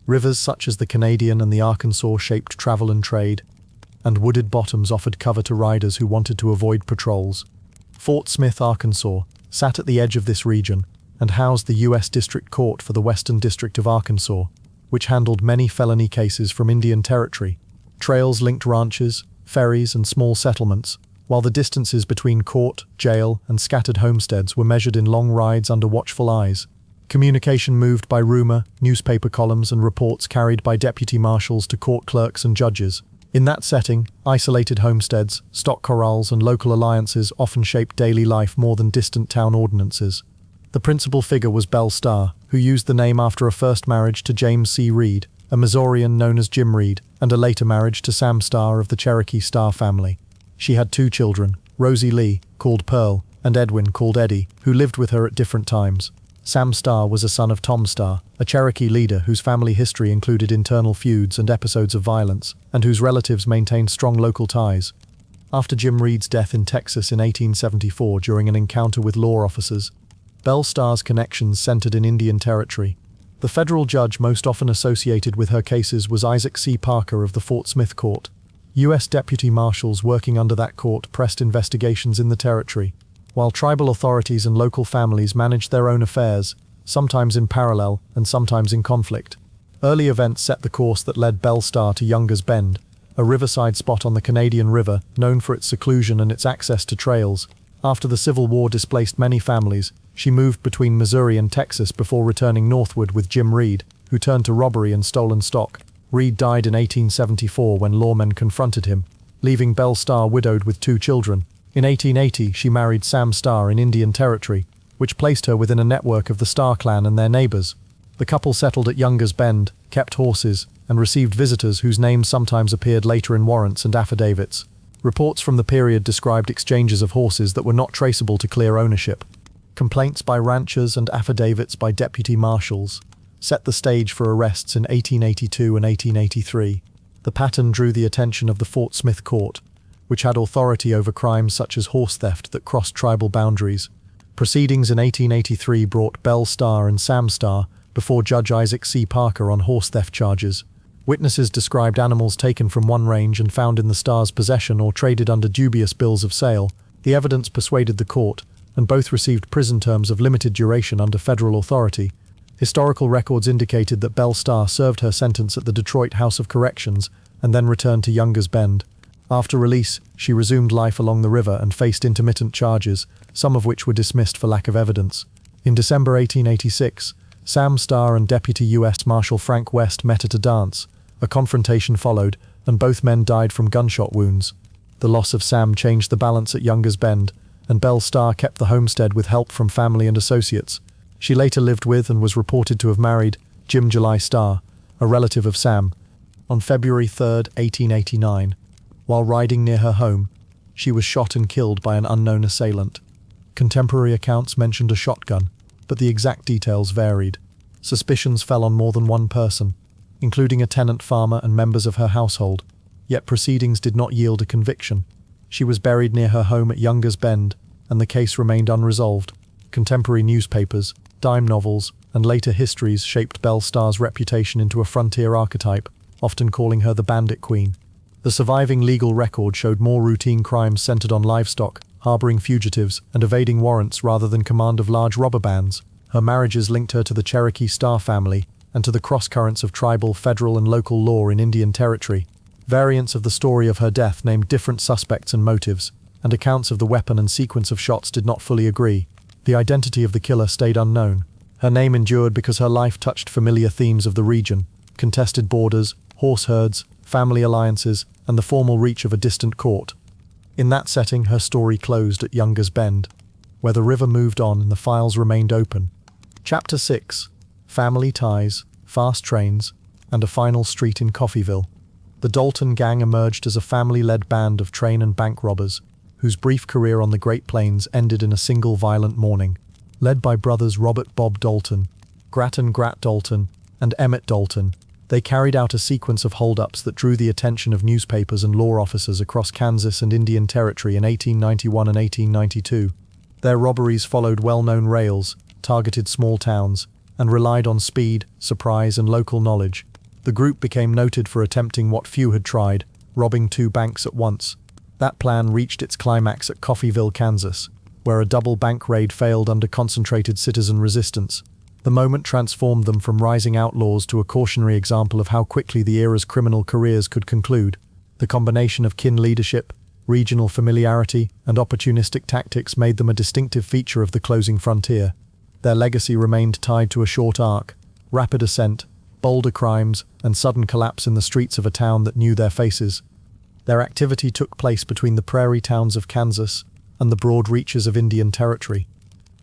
Rivers such as the Canadian and the Arkansas shaped travel and trade, and wooded bottoms offered cover to riders who wanted to avoid patrols. Fort Smith, Arkansas, sat at the edge of this region and housed the U.S. District Court for the Western District of Arkansas, which handled many felony cases from Indian Territory. Trails linked ranches, ferries, and small settlements, while the distances between court, jail, and scattered homesteads were measured in long rides under watchful eyes. Communication moved by rumor, newspaper columns, and reports carried by deputy marshals to court clerks and judges. In that setting, isolated homesteads, stock corrals, and local alliances often shaped daily life more than distant town ordinances. The principal figure was Belle Starr, who used the name after a first marriage to James C. Reed, a Missourian known as Jim Reed, and a later marriage to Sam Starr of the Cherokee Starr family. She had 2 children, Rosie Lee, called Pearl, and Edwin, called Eddie, who lived with her at different times. Sam Starr was a son of Tom Starr, a Cherokee leader whose family history included internal feuds and episodes of violence, and whose relatives maintained strong local ties. After Jim Reed's death in Texas in 1874 during an encounter with law officers, Belle Starr's connections centered in Indian Territory. The federal judge most often associated with her cases was Isaac C. Parker of the Fort Smith Court. U.S. deputy marshals working under that court pressed investigations in the territory, while tribal authorities and local families managed their own affairs, sometimes in parallel and sometimes in conflict. Early events set the course that led Belle Starr to Younger's Bend, a riverside spot on the Canadian River known for its seclusion and its access to trails. After the Civil War displaced many families, she moved between Missouri and Texas before returning northward with Jim Reed, who turned to robbery and stolen stock. Reed died in 1874 when lawmen confronted him, leaving Belle Starr widowed with 2 children. In 1880, she married Sam Starr in Indian Territory, which placed her within a network of the Starr clan and their neighbors. The couple settled at Younger's Bend, kept horses, and received visitors whose names sometimes appeared later in warrants and affidavits. Reports from the period described exchanges of horses that were not traceable to clear ownership. Complaints by ranchers and affidavits by deputy marshals set the stage for arrests in 1882 and 1883. The pattern drew the attention of the Fort Smith Court, which had authority over crimes such as horse theft that crossed tribal boundaries. Proceedings in 1883 brought Belle Starr and Sam Starr before Judge Isaac C. Parker on horse theft charges. Witnesses described animals taken from one range and found in the Starrs' possession or traded under dubious bills of sale. The evidence persuaded the court, and both received prison terms of limited duration under federal authority. Historical records indicated that Belle Starr served her sentence at the Detroit House of Corrections and then returned to Younger's Bend. After release, she resumed life along the river and faced intermittent charges, some of which were dismissed for lack of evidence. In December 1886, Sam Starr and Deputy U.S. Marshal Frank West met at a dance. A confrontation followed, and both men died from gunshot wounds. The loss of Sam changed the balance at Younger's Bend, and Belle Starr kept the homestead with help from family and associates. She later lived with and was reported to have married Jim July Starr, a relative of Sam. On February 3, 1889, while riding near her home, she was shot and killed by an unknown assailant. Contemporary accounts mentioned a shotgun, but the exact details varied. Suspicions fell on more than one person, including a tenant farmer and members of her household, yet proceedings did not yield a conviction. She was buried near her home at Younger's Bend, and the case remained unresolved. Contemporary newspapers, dime novels, and later histories shaped Belle Starr's reputation into a frontier archetype, often calling her the Bandit Queen. The surviving legal record showed more routine crimes centered on livestock, harboring fugitives, and evading warrants rather than command of large robber bands. Her marriages linked her to the Cherokee Starr family and to the cross-currents of tribal, federal, and local law in Indian Territory. Variants of the story of her death named different suspects and motives, and accounts of the weapon and sequence of shots did not fully agree. The identity of the killer stayed unknown. Her name endured because her life touched familiar themes of the region: contested borders, horse herds, family alliances, and the formal reach of a distant court. In that setting, her story closed at Younger's Bend, where the river moved on and the files remained open. Chapter 6: Family Ties, Fast Trains, and a Final Street in Coffeyville. The Dalton gang emerged as a family-led band of train and bank robbers, whose brief career on the Great Plains ended in a single violent morning. Led by brothers Robert Bob Dalton, Grattan Grat Dalton, and Emmett Dalton, they carried out a sequence of holdups that drew the attention of newspapers and law officers across Kansas and Indian Territory in 1891 and 1892. Their robberies followed well-known rails, targeted small towns, and relied on speed, surprise, and local knowledge. The group became noted for attempting what few had tried, robbing 2 banks at once. That plan reached its climax at Coffeyville, Kansas, where a double bank raid failed under concentrated citizen resistance. The moment transformed them from rising outlaws to a cautionary example of how quickly the era's criminal careers could conclude. The combination of kin leadership, regional familiarity, and opportunistic tactics made them a distinctive feature of the closing frontier. Their legacy remained tied to a short arc: rapid ascent, bolder crimes, and sudden collapse in the streets of a town that knew their faces. Their activity took place between the prairie towns of Kansas and the broad reaches of Indian Territory,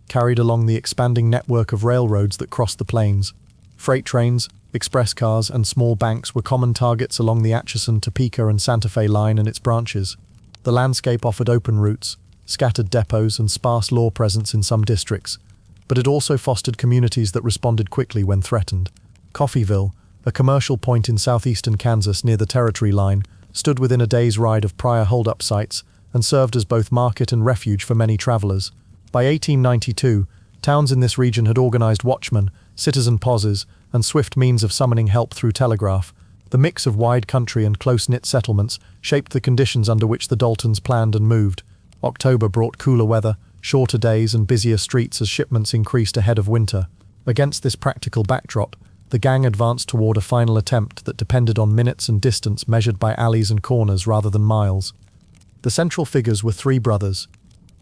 carried along the expanding network of railroads that crossed the plains. Freight trains, express cars, and small banks were common targets along the Atchison, Topeka, and Santa Fe line and its branches. The landscape offered open routes, scattered depots, and sparse law presence in some districts, but it also fostered communities that responded quickly when threatened. Coffeyville, a commercial point in southeastern Kansas near the Territory line, stood within a day's ride of prior hold-up sites and served as both market and refuge for many travelers. By 1892, towns in this region had organized watchmen, citizen posses, and swift means of summoning help through telegraph. The mix of wide country and close-knit settlements shaped the conditions under which the Daltons planned and moved. October brought cooler weather, shorter days, and busier streets as shipments increased ahead of winter. Against this practical backdrop, the gang advanced toward a final attempt that depended on minutes and distance measured by alleys and corners rather than miles. The central figures were 3 brothers: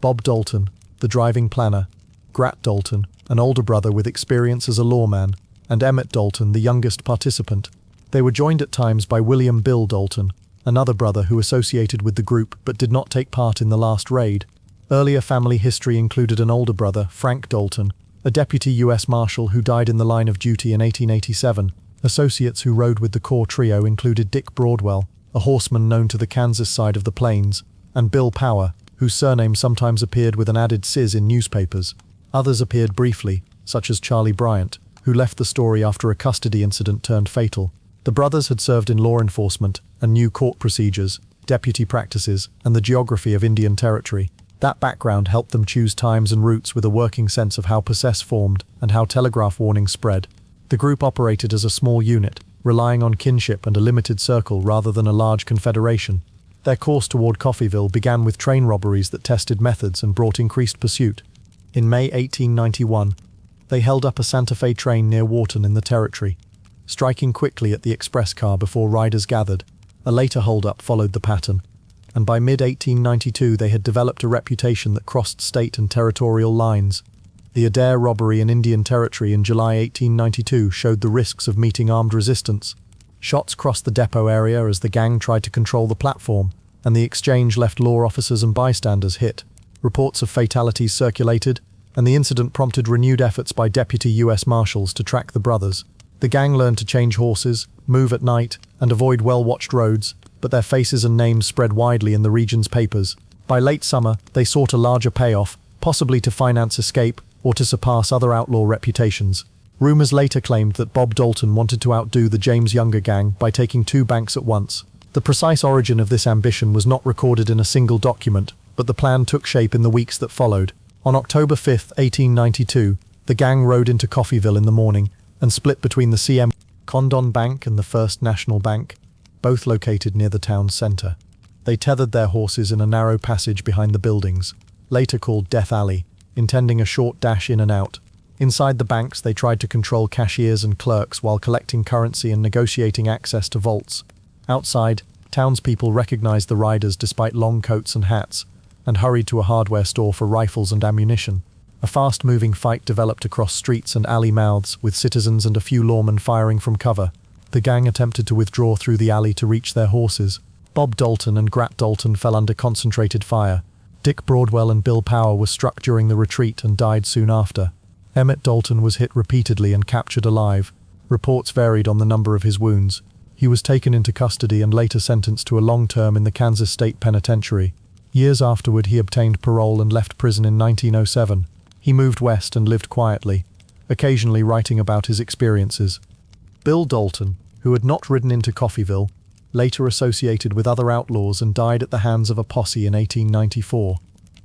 Bob Dalton, the driving planner; Grat Dalton, an older brother with experience as a lawman; and Emmett Dalton, the youngest participant. They were joined at times by William Bill Dalton, another brother who associated with the group but did not take part in the last raid. Earlier family history included an older brother, Frank Dalton, a deputy U.S. Marshal who died in the line of duty in 1887. Associates who rode with the core trio included Dick Broadwell, a horseman known to the Kansas side of the plains, and Bill Power, whose surname sometimes appeared with an added "Sis" in newspapers. Others appeared briefly, such as Charlie Bryant, who left the story after a custody incident turned fatal. The brothers had served in law enforcement and knew court procedures, deputy practices, and the geography of Indian Territory. That background helped them choose times and routes with a working sense of how possess formed and how telegraph warnings spread. The group operated as a small unit, relying on kinship and a limited circle rather than a large confederation. Their course toward Coffeyville began with train robberies that tested methods and brought increased pursuit. In May 1891, they held up a Santa Fe train near Wharton in the Territory, striking quickly at the express car before riders gathered. A later hold-up followed the pattern, and by mid-1892 they had developed a reputation that crossed state and territorial lines. The Adair robbery in Indian Territory in July 1892 showed the risks of meeting armed resistance. Shots crossed the depot area as the gang tried to control the platform, and the exchange left law officers and bystanders hit. Reports of fatalities circulated, and the incident prompted renewed efforts by deputy U.S. Marshals to track the brothers. The gang learned to change horses, move at night, and avoid well-watched roads, but their faces and names spread widely in the region's papers. By late summer, they sought a larger payoff, possibly to finance escape or to surpass other outlaw reputations. Rumors later claimed that Bob Dalton wanted to outdo the James Younger gang by taking 2 banks at once. The precise origin of this ambition was not recorded in a single document, but the plan took shape in the weeks that followed. On October 5, 1892, the gang rode into Coffeyville in the morning and split between the CM Condon Bank and the First National Bank, both located near the town's center. They tethered their horses in a narrow passage behind the buildings, later called Death Alley, intending a short dash in and out. Inside the banks, they tried to control cashiers and clerks while collecting currency and negotiating access to vaults. Outside, townspeople recognized the riders despite long coats and hats, and hurried to a hardware store for rifles and ammunition. A fast-moving fight developed across streets and alley mouths, with citizens and a few lawmen firing from cover. The gang attempted to withdraw through the alley to reach their horses. Bob Dalton and Grat Dalton fell under concentrated fire. Dick Broadwell and Bill Power were struck during the retreat and died soon after. Emmett Dalton was hit repeatedly and captured alive. Reports varied on the number of his wounds. He was taken into custody and later sentenced to a long term in the Kansas State Penitentiary. Years afterward, he obtained parole and left prison in 1907. He moved west and lived quietly, occasionally writing about his experiences. Bill Dalton, who had not ridden into Coffeyville, later associated with other outlaws and died at the hands of a posse in 1894.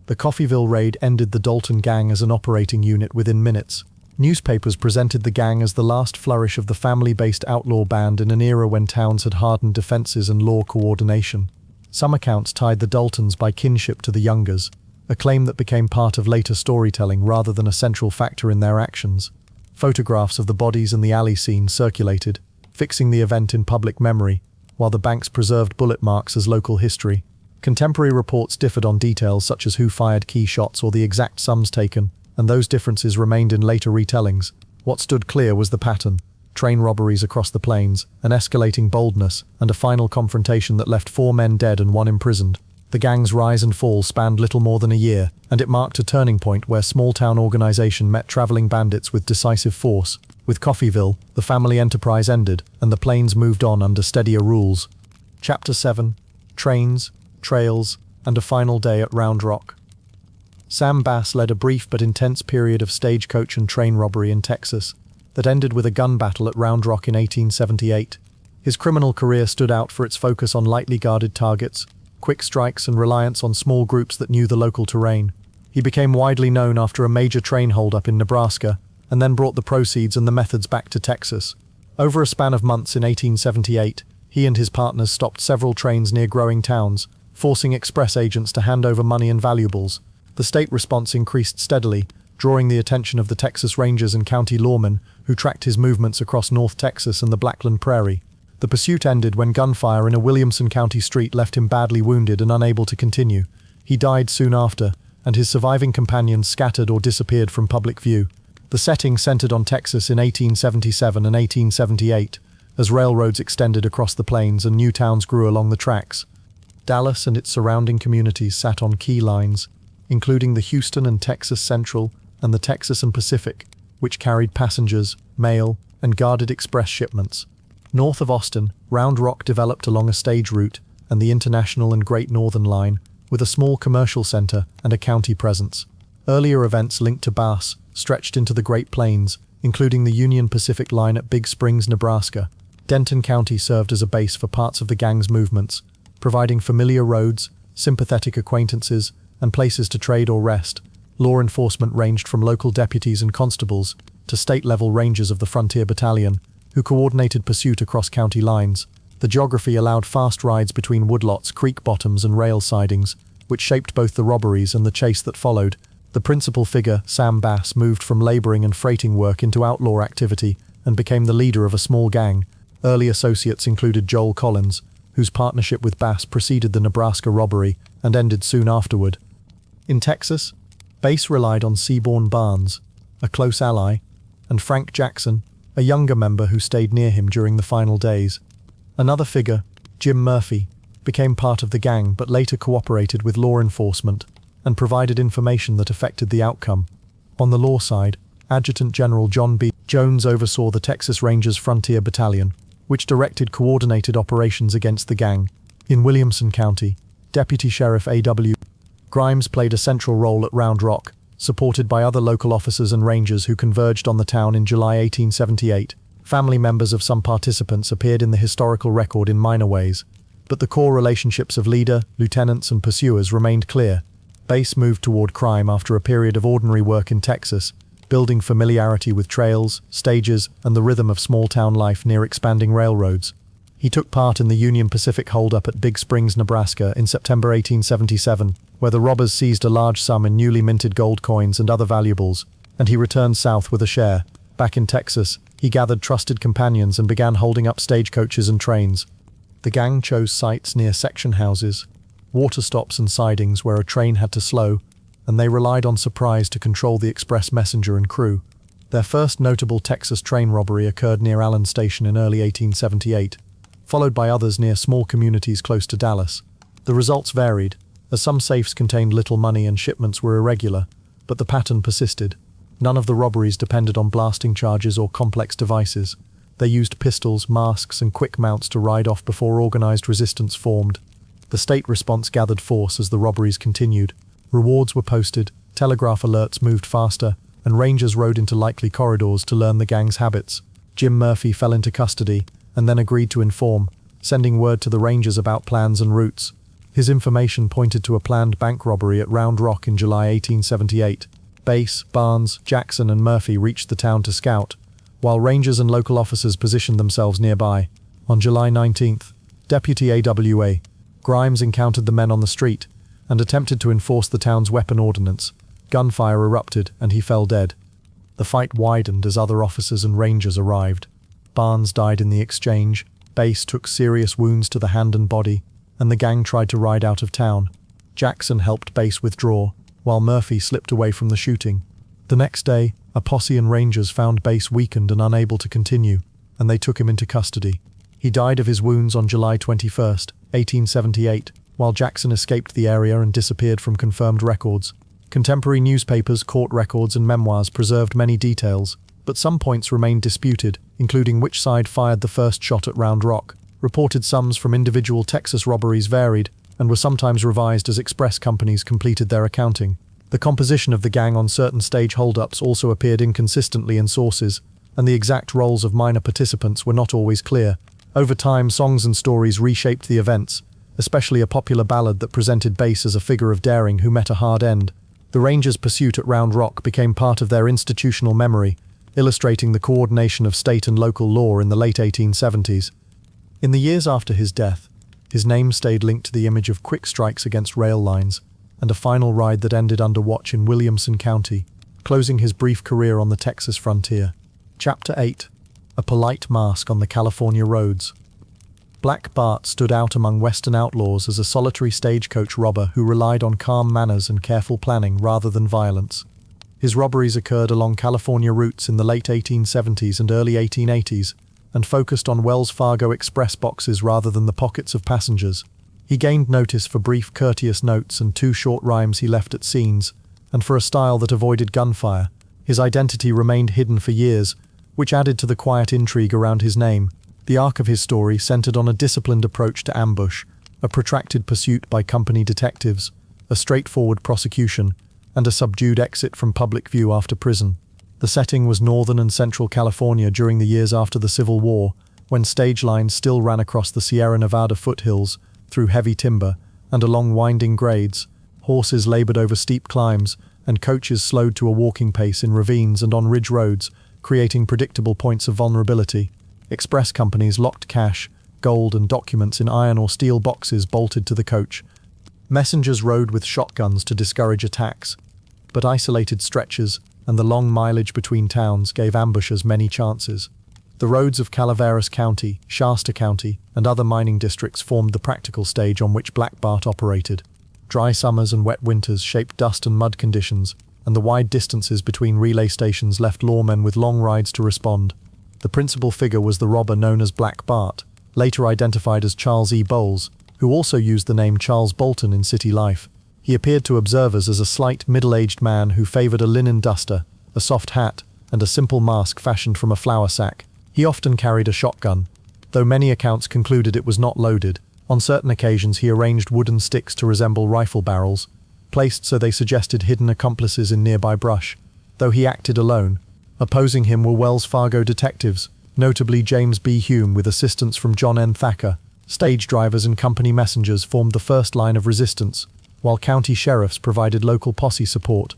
The Coffeyville raid ended the Dalton gang as an operating unit within minutes. Newspapers presented the gang as the last flourish of the family-based outlaw band in an era when towns had hardened defenses and law coordination. Some accounts tied the Daltons by kinship to the Youngers, a claim that became part of later storytelling rather than a central factor in their actions. Photographs of the bodies and the alley scene circulated, fixing the event in public memory, while the banks preserved bullet marks as local history. Contemporary reports differed on details such as who fired key shots or the exact sums taken, and those differences remained in later retellings. What stood clear was the pattern: train robberies across the plains, an escalating boldness, and a final confrontation that left 4 men dead and 1 imprisoned. The gang's rise and fall spanned little more than a year, and it marked a turning point where small-town organization met traveling bandits with decisive force. With Coffeyville, the family enterprise ended, and the plains moved on under steadier rules. Chapter 7: Trains, Trails, and a Final Day at Round Rock. Sam Bass led a brief but intense period of stagecoach and train robbery in Texas that ended with a gun battle at Round Rock in 1878. His criminal career stood out for its focus on lightly guarded targets, quick strikes, and reliance on small groups that knew the local terrain. He became widely known after a major train holdup in Nebraska, and then brought the proceeds and the methods back to Texas. Over a span of months in 1878, he and his partners stopped several trains near growing towns, forcing express agents to hand over money and valuables. The state response increased steadily, drawing the attention of the Texas Rangers and county lawmen who tracked his movements across North Texas and the Blackland Prairie. The pursuit ended when gunfire in a Williamson County street left him badly wounded and unable to continue. He died soon after, and his surviving companions scattered or disappeared from public view. The setting centered on Texas in 1877 and 1878, as railroads extended across the plains and new towns grew along the tracks. Dallas and its surrounding communities sat on key lines, including the Houston and Texas Central and the Texas and Pacific, which carried passengers, mail, and guarded express shipments. North of Austin, Round Rock developed along a stage route and the International and Great Northern Line, with a small commercial center and a county presence. Earlier events linked to Bass stretched into the Great Plains, including the Union Pacific Line at Big Springs, Nebraska. Denton County served as a base for parts of the gang's movements, providing familiar roads, sympathetic acquaintances, and places to trade or rest. Law enforcement ranged from local deputies and constables to state-level rangers of the Frontier Battalion, who coordinated pursuit across county lines. The geography allowed fast rides between woodlots, creek bottoms, and rail sidings, which shaped both the robberies and the chase that followed. The principal figure, Sam Bass, moved from laboring and freighting work into outlaw activity and became the leader of a small gang. Early associates included Joel Collins, whose partnership with Bass preceded the Nebraska robbery and ended soon afterward. In Texas, Bass relied on Seaborn Barnes, a close ally, and Frank Jackson, a younger member who stayed near him during the final days. Another figure, Jim Murphy, became part of the gang but later cooperated with law enforcement and provided information that affected the outcome. On the law side, Adjutant General John B. Jones oversaw the Texas Rangers Frontier Battalion, which directed coordinated operations against the gang. In Williamson County, Deputy Sheriff A.W. Grimes played a central role at Round Rock, supported by other local officers and rangers who converged on the town in July 1878. Family members of some participants appeared in the historical record in minor ways, but the core relationships of leader, lieutenants, and pursuers remained clear. Base moved toward crime after a period of ordinary work in Texas, building familiarity with trails, stages, and the rhythm of small-town life near expanding railroads. He took part in the Union Pacific holdup at Big Springs, Nebraska in September 1877, where the robbers seized a large sum in newly minted gold coins and other valuables, and he returned south with a share. Back in Texas, he gathered trusted companions and began holding up stagecoaches and trains. The gang chose sites near section houses, water stops and sidings where a train had to slow, and they relied on surprise to control the express messenger and crew. Their first notable Texas train robbery occurred near Allen Station in early 1878, followed by others near small communities close to Dallas. The results varied, as some safes contained little money and shipments were irregular, but the pattern persisted. None of the robberies depended on blasting charges or complex devices. They used pistols, masks, and quick mounts to ride off before organized resistance formed. The state response gathered force as the robberies continued. Rewards were posted, telegraph alerts moved faster, and rangers rode into likely corridors to learn the gang's habits. Jim Murphy fell into custody, and then agreed to inform, sending word to the rangers about plans and routes. His information pointed to a planned bank robbery at Round Rock in July 1878. Bass, Barnes, Jackson, and Murphy reached the town to scout, while rangers and local officers positioned themselves nearby. On July 19th, Deputy A.W.A. Grimes encountered the men on the street and attempted to enforce the town's weapon ordinance. Gunfire erupted, and he fell dead. The fight widened as other officers and rangers arrived. Barnes died in the exchange, Bass took serious wounds to the hand and body, and the gang tried to ride out of town. Jackson helped Bass withdraw, while Murphy slipped away from the shooting. The next day, a posse and rangers found Bass weakened and unable to continue, and they took him into custody. He died of his wounds on July 21st, 1878, while Jackson escaped the area and disappeared from confirmed records. Contemporary newspapers, court records, and memoirs preserved many details, but some points remained disputed, including which side fired the first shot at Round Rock. Reported sums from individual Texas robberies varied, and were sometimes revised as express companies completed their accounting. The composition of the gang on certain stage holdups also appeared inconsistently in sources, and the exact roles of minor participants were not always clear. Over time, songs and stories reshaped the events, especially a popular ballad that presented Bass as a figure of daring who met a hard end. The Rangers' pursuit at Round Rock became part of their institutional memory, illustrating the coordination of state and local law in the late 1870s. In the years after his death, his name stayed linked to the image of quick strikes against rail lines, and a final ride that ended under watch in Williamson County, closing his brief career on the Texas frontier. Chapter 8. A Polite Mask on the California Roads. Black Bart stood out among Western outlaws as a solitary stagecoach robber who relied on calm manners and careful planning rather than violence. His robberies occurred along California routes in the late 1870s and early 1880s, and focused on Wells Fargo Express boxes rather than the pockets of passengers. He gained notice for brief courteous notes and 2 short rhymes he left at scenes, and for a style that avoided gunfire. His identity remained hidden for years, which added to the quiet intrigue around his name. The arc of his story centered on a disciplined approach to ambush, a protracted pursuit by company detectives, a straightforward prosecution, and a subdued exit from public view after prison. The setting was northern and central California during the years after the Civil War, when stage lines still ran across the Sierra Nevada foothills, through heavy timber, and along winding grades. Horses labored over steep climbs, and coaches slowed to a walking pace in ravines and on ridge roads, creating predictable points of vulnerability. Express companies locked cash, gold, and documents in iron or steel boxes bolted to the coach. Messengers rode with shotguns to discourage attacks, but isolated stretches and the long mileage between towns gave ambushers many chances. The roads of Calaveras County, Shasta County, and other mining districts formed the practical stage on which Black Bart operated. Dry summers and wet winters shaped dust and mud conditions, and the wide distances between relay stations left lawmen with long rides to respond. The principal figure was the robber known as Black Bart, later identified as Charles E. Bowles, who also used the name Charles Bolton in city life. He appeared to observers as a slight, middle-aged man who favored a linen duster, a soft hat, and a simple mask fashioned from a flour sack. He often carried a shotgun, though many accounts concluded it was not loaded. On certain occasions he arranged wooden sticks to resemble rifle barrels, placed so they suggested hidden accomplices in nearby brush, though he acted alone. Opposing him were Wells Fargo detectives, notably James B. Hume with assistance from John N. Thacker. Stage drivers and company messengers formed the first line of resistance, while county sheriffs provided local posse support.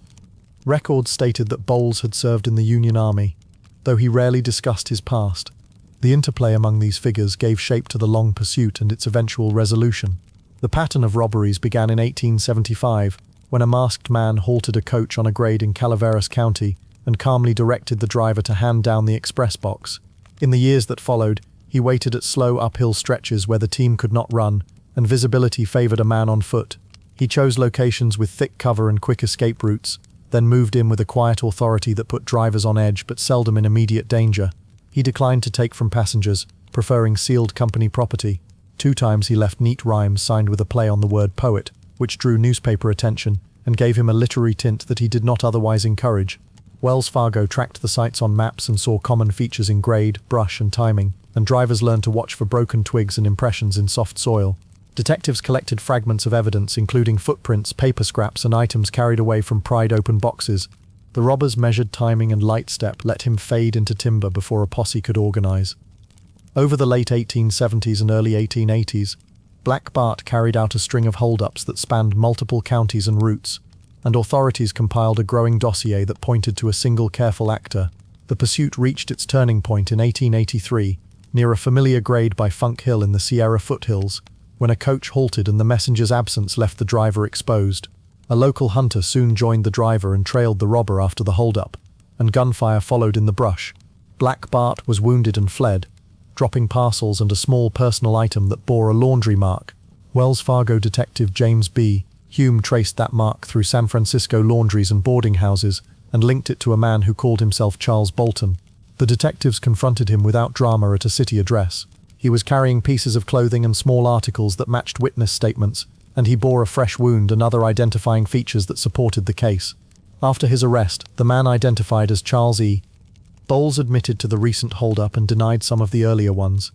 Records stated that Bowles had served in the Union Army, though he rarely discussed his past. The interplay among these figures gave shape to the long pursuit and its eventual resolution. The pattern of robberies began in 1875, when a masked man halted a coach on a grade in Calaveras County and calmly directed the driver to hand down the express box. In the years that followed, he waited at slow uphill stretches where the team could not run, and visibility favored a man on foot. He chose locations with thick cover and quick escape routes, then moved in with a quiet authority that put drivers on edge but seldom in immediate danger. He declined to take from passengers, preferring sealed company property. 2 times he left neat rhymes signed with a play on the word poet, which drew newspaper attention and gave him a literary tint that he did not otherwise encourage. Wells Fargo tracked the sites on maps and saw common features in grade, brush and timing, and drivers learned to watch for broken twigs and impressions in soft soil. Detectives collected fragments of evidence including footprints, paper scraps and items carried away from pried-open boxes. The robber's measured timing and light step let him fade into timber before a posse could organize. Over the late 1870s and early 1880s, Black Bart carried out a string of holdups that spanned multiple counties and routes, and authorities compiled a growing dossier that pointed to a single careful actor. The pursuit reached its turning point in 1883, near a familiar grade by Funk Hill in the Sierra foothills, when a coach halted and the messenger's absence left the driver exposed. A local hunter soon joined the driver and trailed the robber after the holdup, and gunfire followed in the brush. Black Bart was wounded and fled, dropping parcels and a small personal item that bore a laundry mark. Wells Fargo detective James B. Hume traced that mark through San Francisco laundries and boarding houses and linked it to a man who called himself Charles Bolton. The detectives confronted him without drama at a city address. He was carrying pieces of clothing and small articles that matched witness statements, and he bore a fresh wound and other identifying features that supported the case. After his arrest, the man identified as Charles E. Bowles admitted to the recent holdup and denied some of the earlier ones,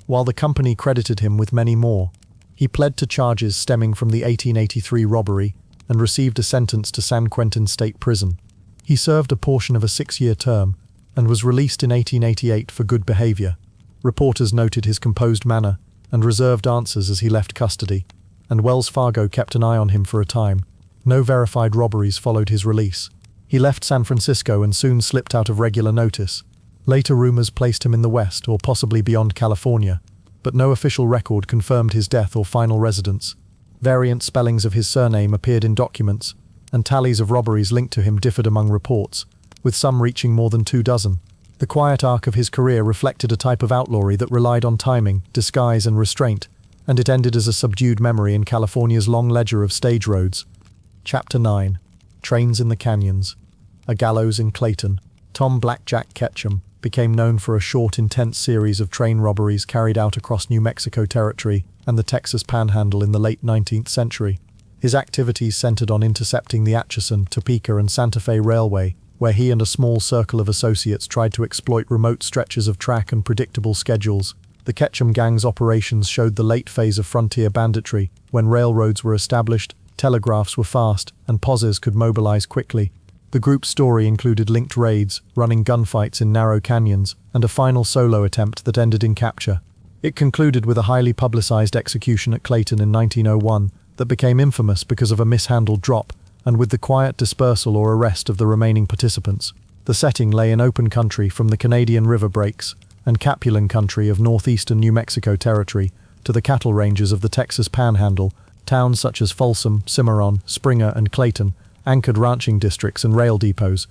while the company credited him with many more. He pled to charges stemming from the 1883 robbery and received a sentence to San Quentin State Prison. He served a portion of a 6-year term and was released in 1888 for good behavior. Reporters noted his composed manner and reserved answers as he left custody, and Wells Fargo kept an eye on him for a time. No verified robberies followed his release. He left San Francisco and soon slipped out of regular notice. Later rumors placed him in the West or possibly beyond California, but no official record confirmed his death or final residence. Variant spellings of his surname appeared in documents, and tallies of robberies linked to him differed among reports, with some reaching more than 24. The quiet arc of his career reflected a type of outlawry that relied on timing, disguise and restraint, and it ended as a subdued memory in California's long ledger of stage roads. Chapter 9. Trains in the Canyons. A gallows in Clayton. Tom Blackjack Ketchum became known for a short, intense series of train robberies carried out across New Mexico Territory and the Texas Panhandle in the late 19th century. His activities centered on intercepting the Atchison, Topeka and Santa Fe Railway, where he and a small circle of associates tried to exploit remote stretches of track and predictable schedules. The Ketchum gang's operations showed the late phase of frontier banditry, when railroads were established, telegraphs were fast, and posses could mobilize quickly. The group's story included linked raids, running gunfights in narrow canyons, and a final solo attempt that ended in capture. It concluded with a highly publicized execution at Clayton in 1901 that became infamous because of a mishandled drop, and with the quiet dispersal or arrest of the remaining participants. The setting lay in open country from the Canadian River breaks and Capulan country of northeastern New Mexico Territory to the cattle ranges of the Texas Panhandle. Towns such as Folsom, Cimarron, Springer, and Clayton anchored ranching districts and rail depots.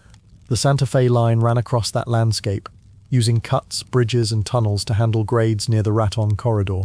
The Santa Fe line ran across that landscape, using cuts, bridges, and tunnels to handle grades near the Raton Corridor.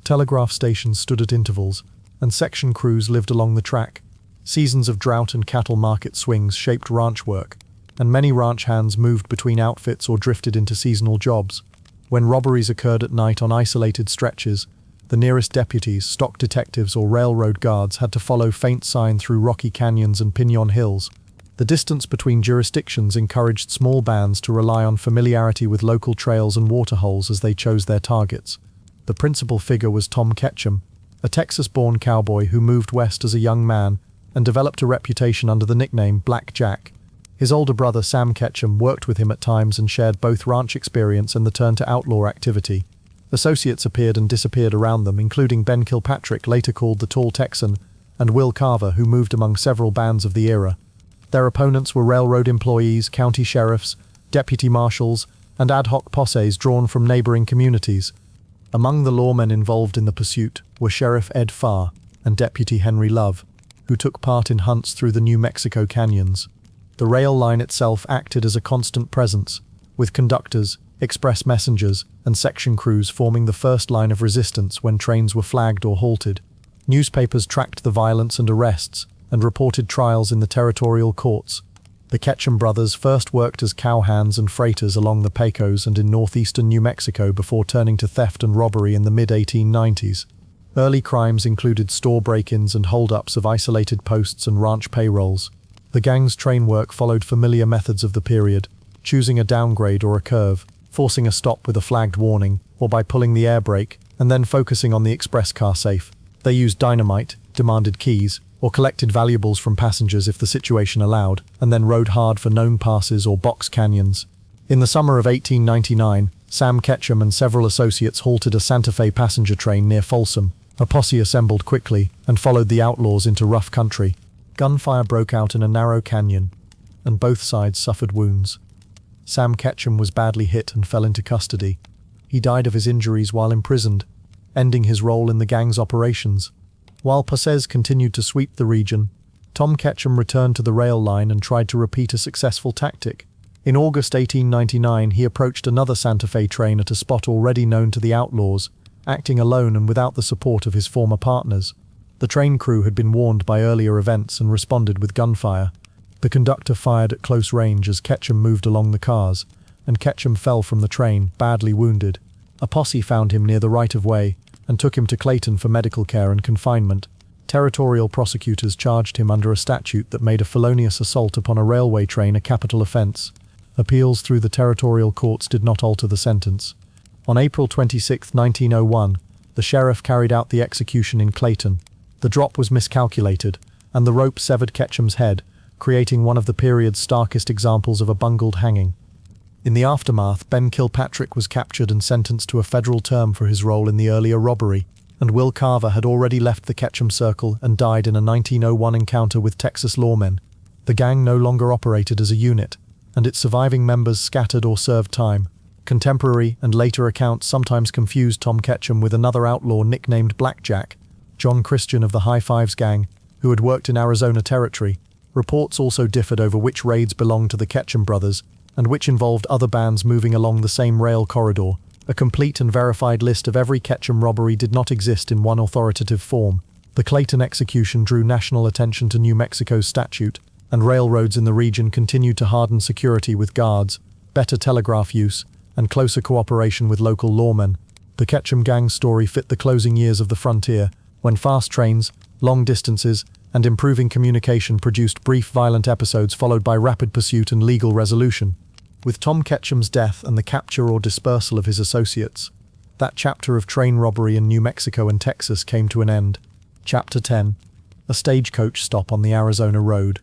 Telegraph stations stood at intervals, and section crews lived along the track. Seasons of drought and cattle market swings shaped ranch work, and many ranch hands moved between outfits or drifted into seasonal jobs. When robberies occurred at night on isolated stretches, the nearest deputies, stock detectives, or railroad guards had to follow faint sign through rocky canyons and Pinon Hills. The distance between jurisdictions encouraged small bands to rely on familiarity with local trails and waterholes as they chose their targets. The principal figure was Tom Ketchum, a Texas-born cowboy who moved west as a young man and developed a reputation under the nickname Black Jack. His older brother Sam Ketchum worked with him at times and shared both ranch experience and the turn to outlaw activity. Associates appeared and disappeared around them, including Ben Kilpatrick, later called the Tall Texan, and Will Carver, who moved among several bands of the era. Their opponents were railroad employees, county sheriffs, deputy marshals, and ad hoc posses drawn from neighboring communities. Among the lawmen involved in the pursuit were Sheriff Ed Farr and Deputy Henry Love, who took part in hunts through the New Mexico canyons. The rail line itself acted as a constant presence, with conductors, express messengers, and section crews forming the first line of resistance when trains were flagged or halted. Newspapers tracked the violence and arrests, and reported trials in the territorial courts. The Ketchum brothers first worked as cowhands and freighters along the Pecos and in northeastern New Mexico before turning to theft and robbery in the mid-1890s. Early crimes included store break-ins and hold-ups of isolated posts and ranch payrolls. The gang's train work followed familiar methods of the period, choosing a downgrade or a curve, forcing a stop with a flagged warning, or by pulling the air brake, and then focusing on the express car safe. They used dynamite, demanded keys, or collected valuables from passengers if the situation allowed, and then rode hard for known passes or box canyons. In the summer of 1899, Sam Ketchum and several associates halted a Santa Fe passenger train near Folsom. A posse assembled quickly and followed the outlaws into rough country. Gunfire broke out in a narrow canyon, and both sides suffered wounds. Sam Ketchum was badly hit and fell into custody. He died of his injuries while imprisoned, ending his role in the gang's operations. While posses continued to sweep the region, Tom Ketchum returned to the rail line and tried to repeat a successful tactic. In August 1899, he approached another Santa Fe train at a spot already known to the outlaws, acting alone and without the support of his former partners. The train crew had been warned by earlier events and responded with gunfire. The conductor fired at close range as Ketchum moved along the cars, and Ketchum fell from the train, badly wounded. A posse found him near the right-of-way and took him to Clayton for medical care and confinement. Territorial prosecutors charged him under a statute that made a felonious assault upon a railway train a capital offense. Appeals through the territorial courts did not alter the sentence. On April 26, 1901, the sheriff carried out the execution in Clayton. The drop was miscalculated, and the rope severed Ketchum's head, creating one of the period's starkest examples of a bungled hanging. In the aftermath, Ben Kilpatrick was captured and sentenced to a federal term for his role in the earlier robbery, and Will Carver had already left the Ketchum circle and died in a 1901 encounter with Texas lawmen. The gang no longer operated as a unit, and its surviving members scattered or served time. Contemporary and later accounts sometimes confused Tom Ketchum with another outlaw nicknamed Black Jack, John Christian of the High Fives gang, who had worked in Arizona Territory. Reports also differed over which raids belonged to the Ketchum brothers, and which involved other bands moving along the same rail corridor. A complete and verified list of every Ketchum robbery did not exist in one authoritative form. The Clayton execution drew national attention to New Mexico's statute, and railroads in the region continued to harden security with guards, better telegraph use, and closer cooperation with local lawmen. The Ketchum gang story fit the closing years of the frontier, when fast trains, long distances, and improving communication produced brief violent episodes followed by rapid pursuit and legal resolution. With Tom Ketchum's death and the capture or dispersal of his associates, that chapter of train robbery in New Mexico and Texas came to an end. Chapter 10. A stagecoach stop on the Arizona road.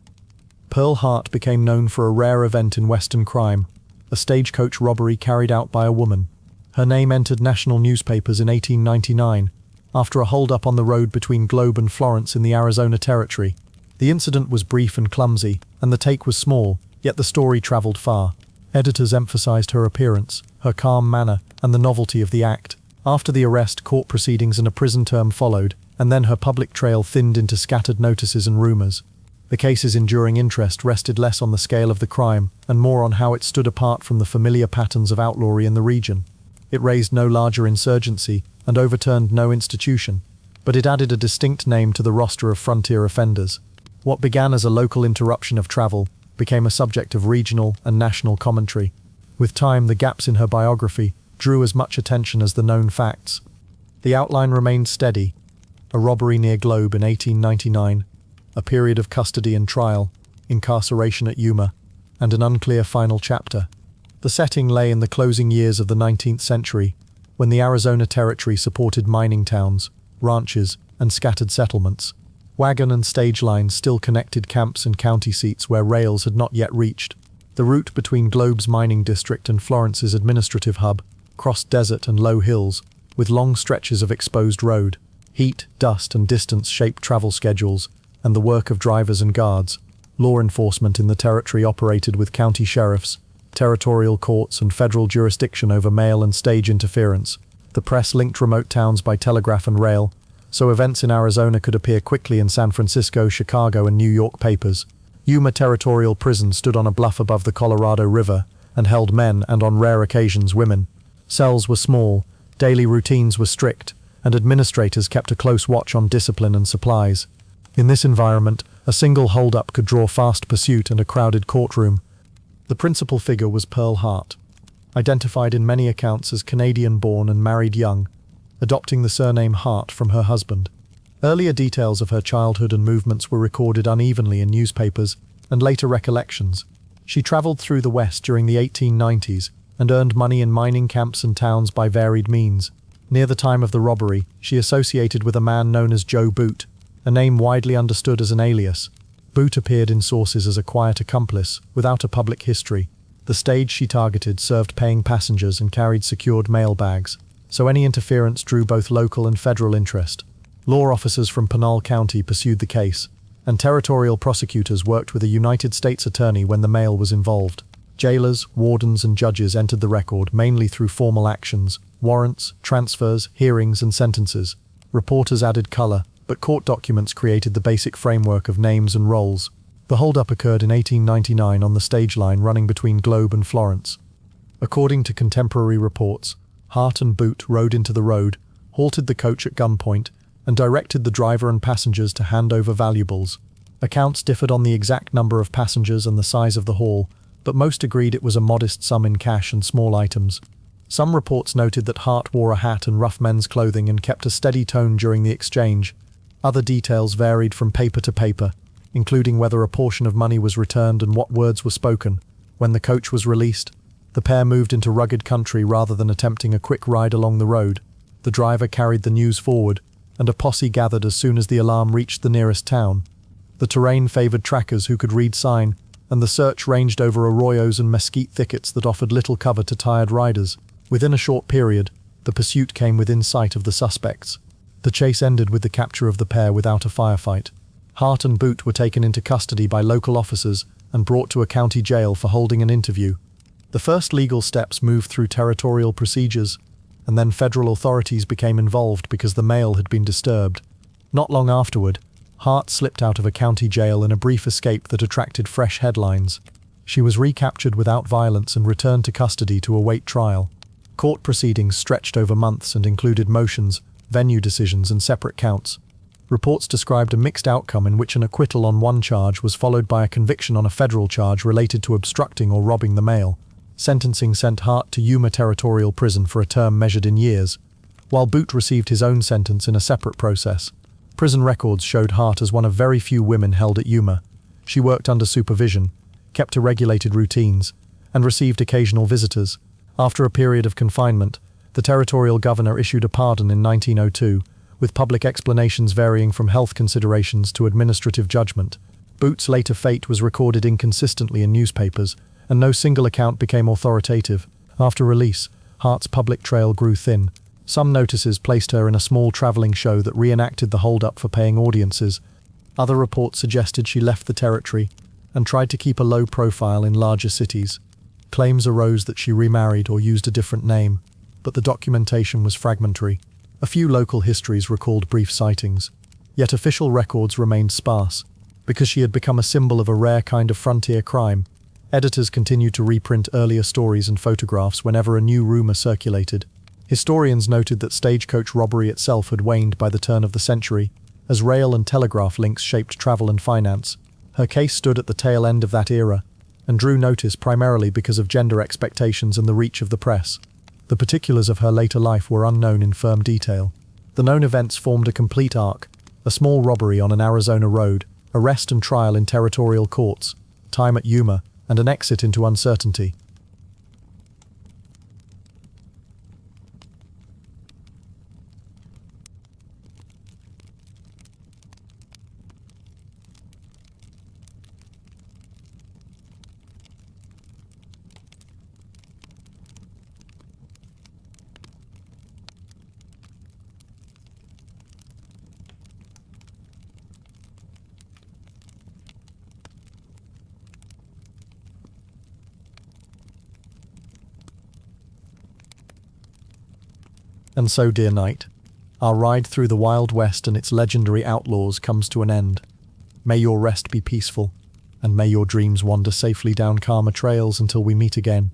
Pearl Hart became known for a rare event in Western crime, a stagecoach robbery carried out by a woman. Her name entered national newspapers in 1899, after a hold-up on the road between Globe and Florence in the Arizona Territory. The incident was brief and clumsy, and the take was small, yet the story traveled far. Editors emphasized her appearance, her calm manner, and the novelty of the act. After the arrest, court proceedings and a prison term followed, and then her public trail thinned into scattered notices and rumors. The case's enduring interest rested less on the scale of the crime, and more on how it stood apart from the familiar patterns of outlawry in the region. It raised no larger insurgency, and overturned no institution, but it added a distinct name to the roster of frontier offenders. What began as a local interruption of travel became a subject of regional and national commentary. With time, the gaps in her biography drew as much attention as the known facts. The outline remained steady: a robbery near Globe in 1899, a period of custody and trial, incarceration at Yuma, and an unclear final chapter. The setting lay in the closing years of the 19th century, when the Arizona Territory supported mining towns, ranches, and scattered settlements. Wagon and stage lines still connected camps and county seats where rails had not yet reached. The route between Globe's mining district and Florence's administrative hub crossed desert and low hills, with long stretches of exposed road. Heat, dust, and distance shaped travel schedules, and the work of drivers and guards. Law enforcement in the territory operated with county sheriffs, territorial courts, and federal jurisdiction over mail and stage interference. The press linked remote towns by telegraph and rail, so events in Arizona could appear quickly in San Francisco, Chicago, and New York papers. Yuma Territorial Prison stood on a bluff above the Colorado River and held men and, on rare occasions, women. Cells were small, daily routines were strict, and administrators kept a close watch on discipline and supplies. In this environment, a single hold-up could draw fast pursuit and a crowded courtroom. The principal figure was Pearl Hart, identified in many accounts as Canadian-born and married young, adopting the surname Hart from her husband. Earlier details of her childhood and movements were recorded unevenly in newspapers and later recollections. She traveled through the West during the 1890s and earned money in mining camps and towns by varied means. Near the time of the robbery, she associated with a man known as Joe Boot, a name widely understood as an alias. Boot appeared in sources as a quiet accomplice, without a public history. The stage she targeted served paying passengers and carried secured mail bags, so any interference drew both local and federal interest. Law officers from Pinal County pursued the case, and territorial prosecutors worked with a United States attorney when the mail was involved. Jailers, wardens, and judges entered the record mainly through formal actions, warrants, transfers, hearings, and sentences. Reporters added color, but court documents created the basic framework of names and roles. The holdup occurred in 1899 on the stage line running between Globe and Florence. According to contemporary reports, Hart and Boot rode into the road, halted the coach at gunpoint, and directed the driver and passengers to hand over valuables. Accounts differed on the exact number of passengers and the size of the haul, but most agreed it was a modest sum in cash and small items. Some reports noted that Hart wore a hat and rough men's clothing and kept a steady tone during the exchange. Other details varied from paper to paper, including whether a portion of money was returned and what words were spoken. When the coach was released, the pair moved into rugged country rather than attempting a quick ride along the road. The driver carried the news forward, and a posse gathered as soon as the alarm reached the nearest town. The terrain favored trackers who could read sign, and the search ranged over arroyos and mesquite thickets that offered little cover to tired riders. Within a short period, the pursuit came within sight of the suspects. The chase ended with the capture of the pair without a firefight. Hart and Boot were taken into custody by local officers and brought to a county jail for holding an interview. The first legal steps moved through territorial procedures, and then federal authorities became involved because the mail had been disturbed. Not long afterward, Hart slipped out of a county jail in a brief escape that attracted fresh headlines. She was recaptured without violence and returned to custody to await trial. Court proceedings stretched over months and included motions, venue decisions, and separate counts. Reports described a mixed outcome in which an acquittal on one charge was followed by a conviction on a federal charge related to obstructing or robbing the mail. Sentencing sent Hart to Yuma Territorial Prison for a term measured in years, while Boot received his own sentence in a separate process. Prison records showed Hart as one of very few women held at Yuma. She worked under supervision, kept to regulated routines, and received occasional visitors. After a period of confinement, the territorial governor issued a pardon in 1902, with public explanations varying from health considerations to administrative judgment. Boot's later fate was recorded inconsistently in newspapers, and no single account became authoritative. After release, Hart's public trail grew thin. Some notices placed her in a small traveling show that reenacted the hold-up for paying audiences. Other reports suggested she left the territory and tried to keep a low profile in larger cities. Claims arose that she remarried or used a different name, but the documentation was fragmentary. A few local histories recalled brief sightings, yet official records remained sparse. Because she had become a symbol of a rare kind of frontier crime, editors continued to reprint earlier stories and photographs whenever a new rumor circulated. Historians noted that stagecoach robbery itself had waned by the turn of the century, as rail and telegraph links shaped travel and finance. Her case stood at the tail end of that era, and drew notice primarily because of gender expectations and the reach of the press. The particulars of her later life were unknown in firm detail. The known events formed a complete arc: a small robbery on an Arizona road, arrest and trial in territorial courts, time at humor, and an exit into uncertainty. And so, dear knight, our ride through the Wild West and its legendary outlaws comes to an end. May your rest be peaceful, and may your dreams wander safely down calmer trails until we meet again.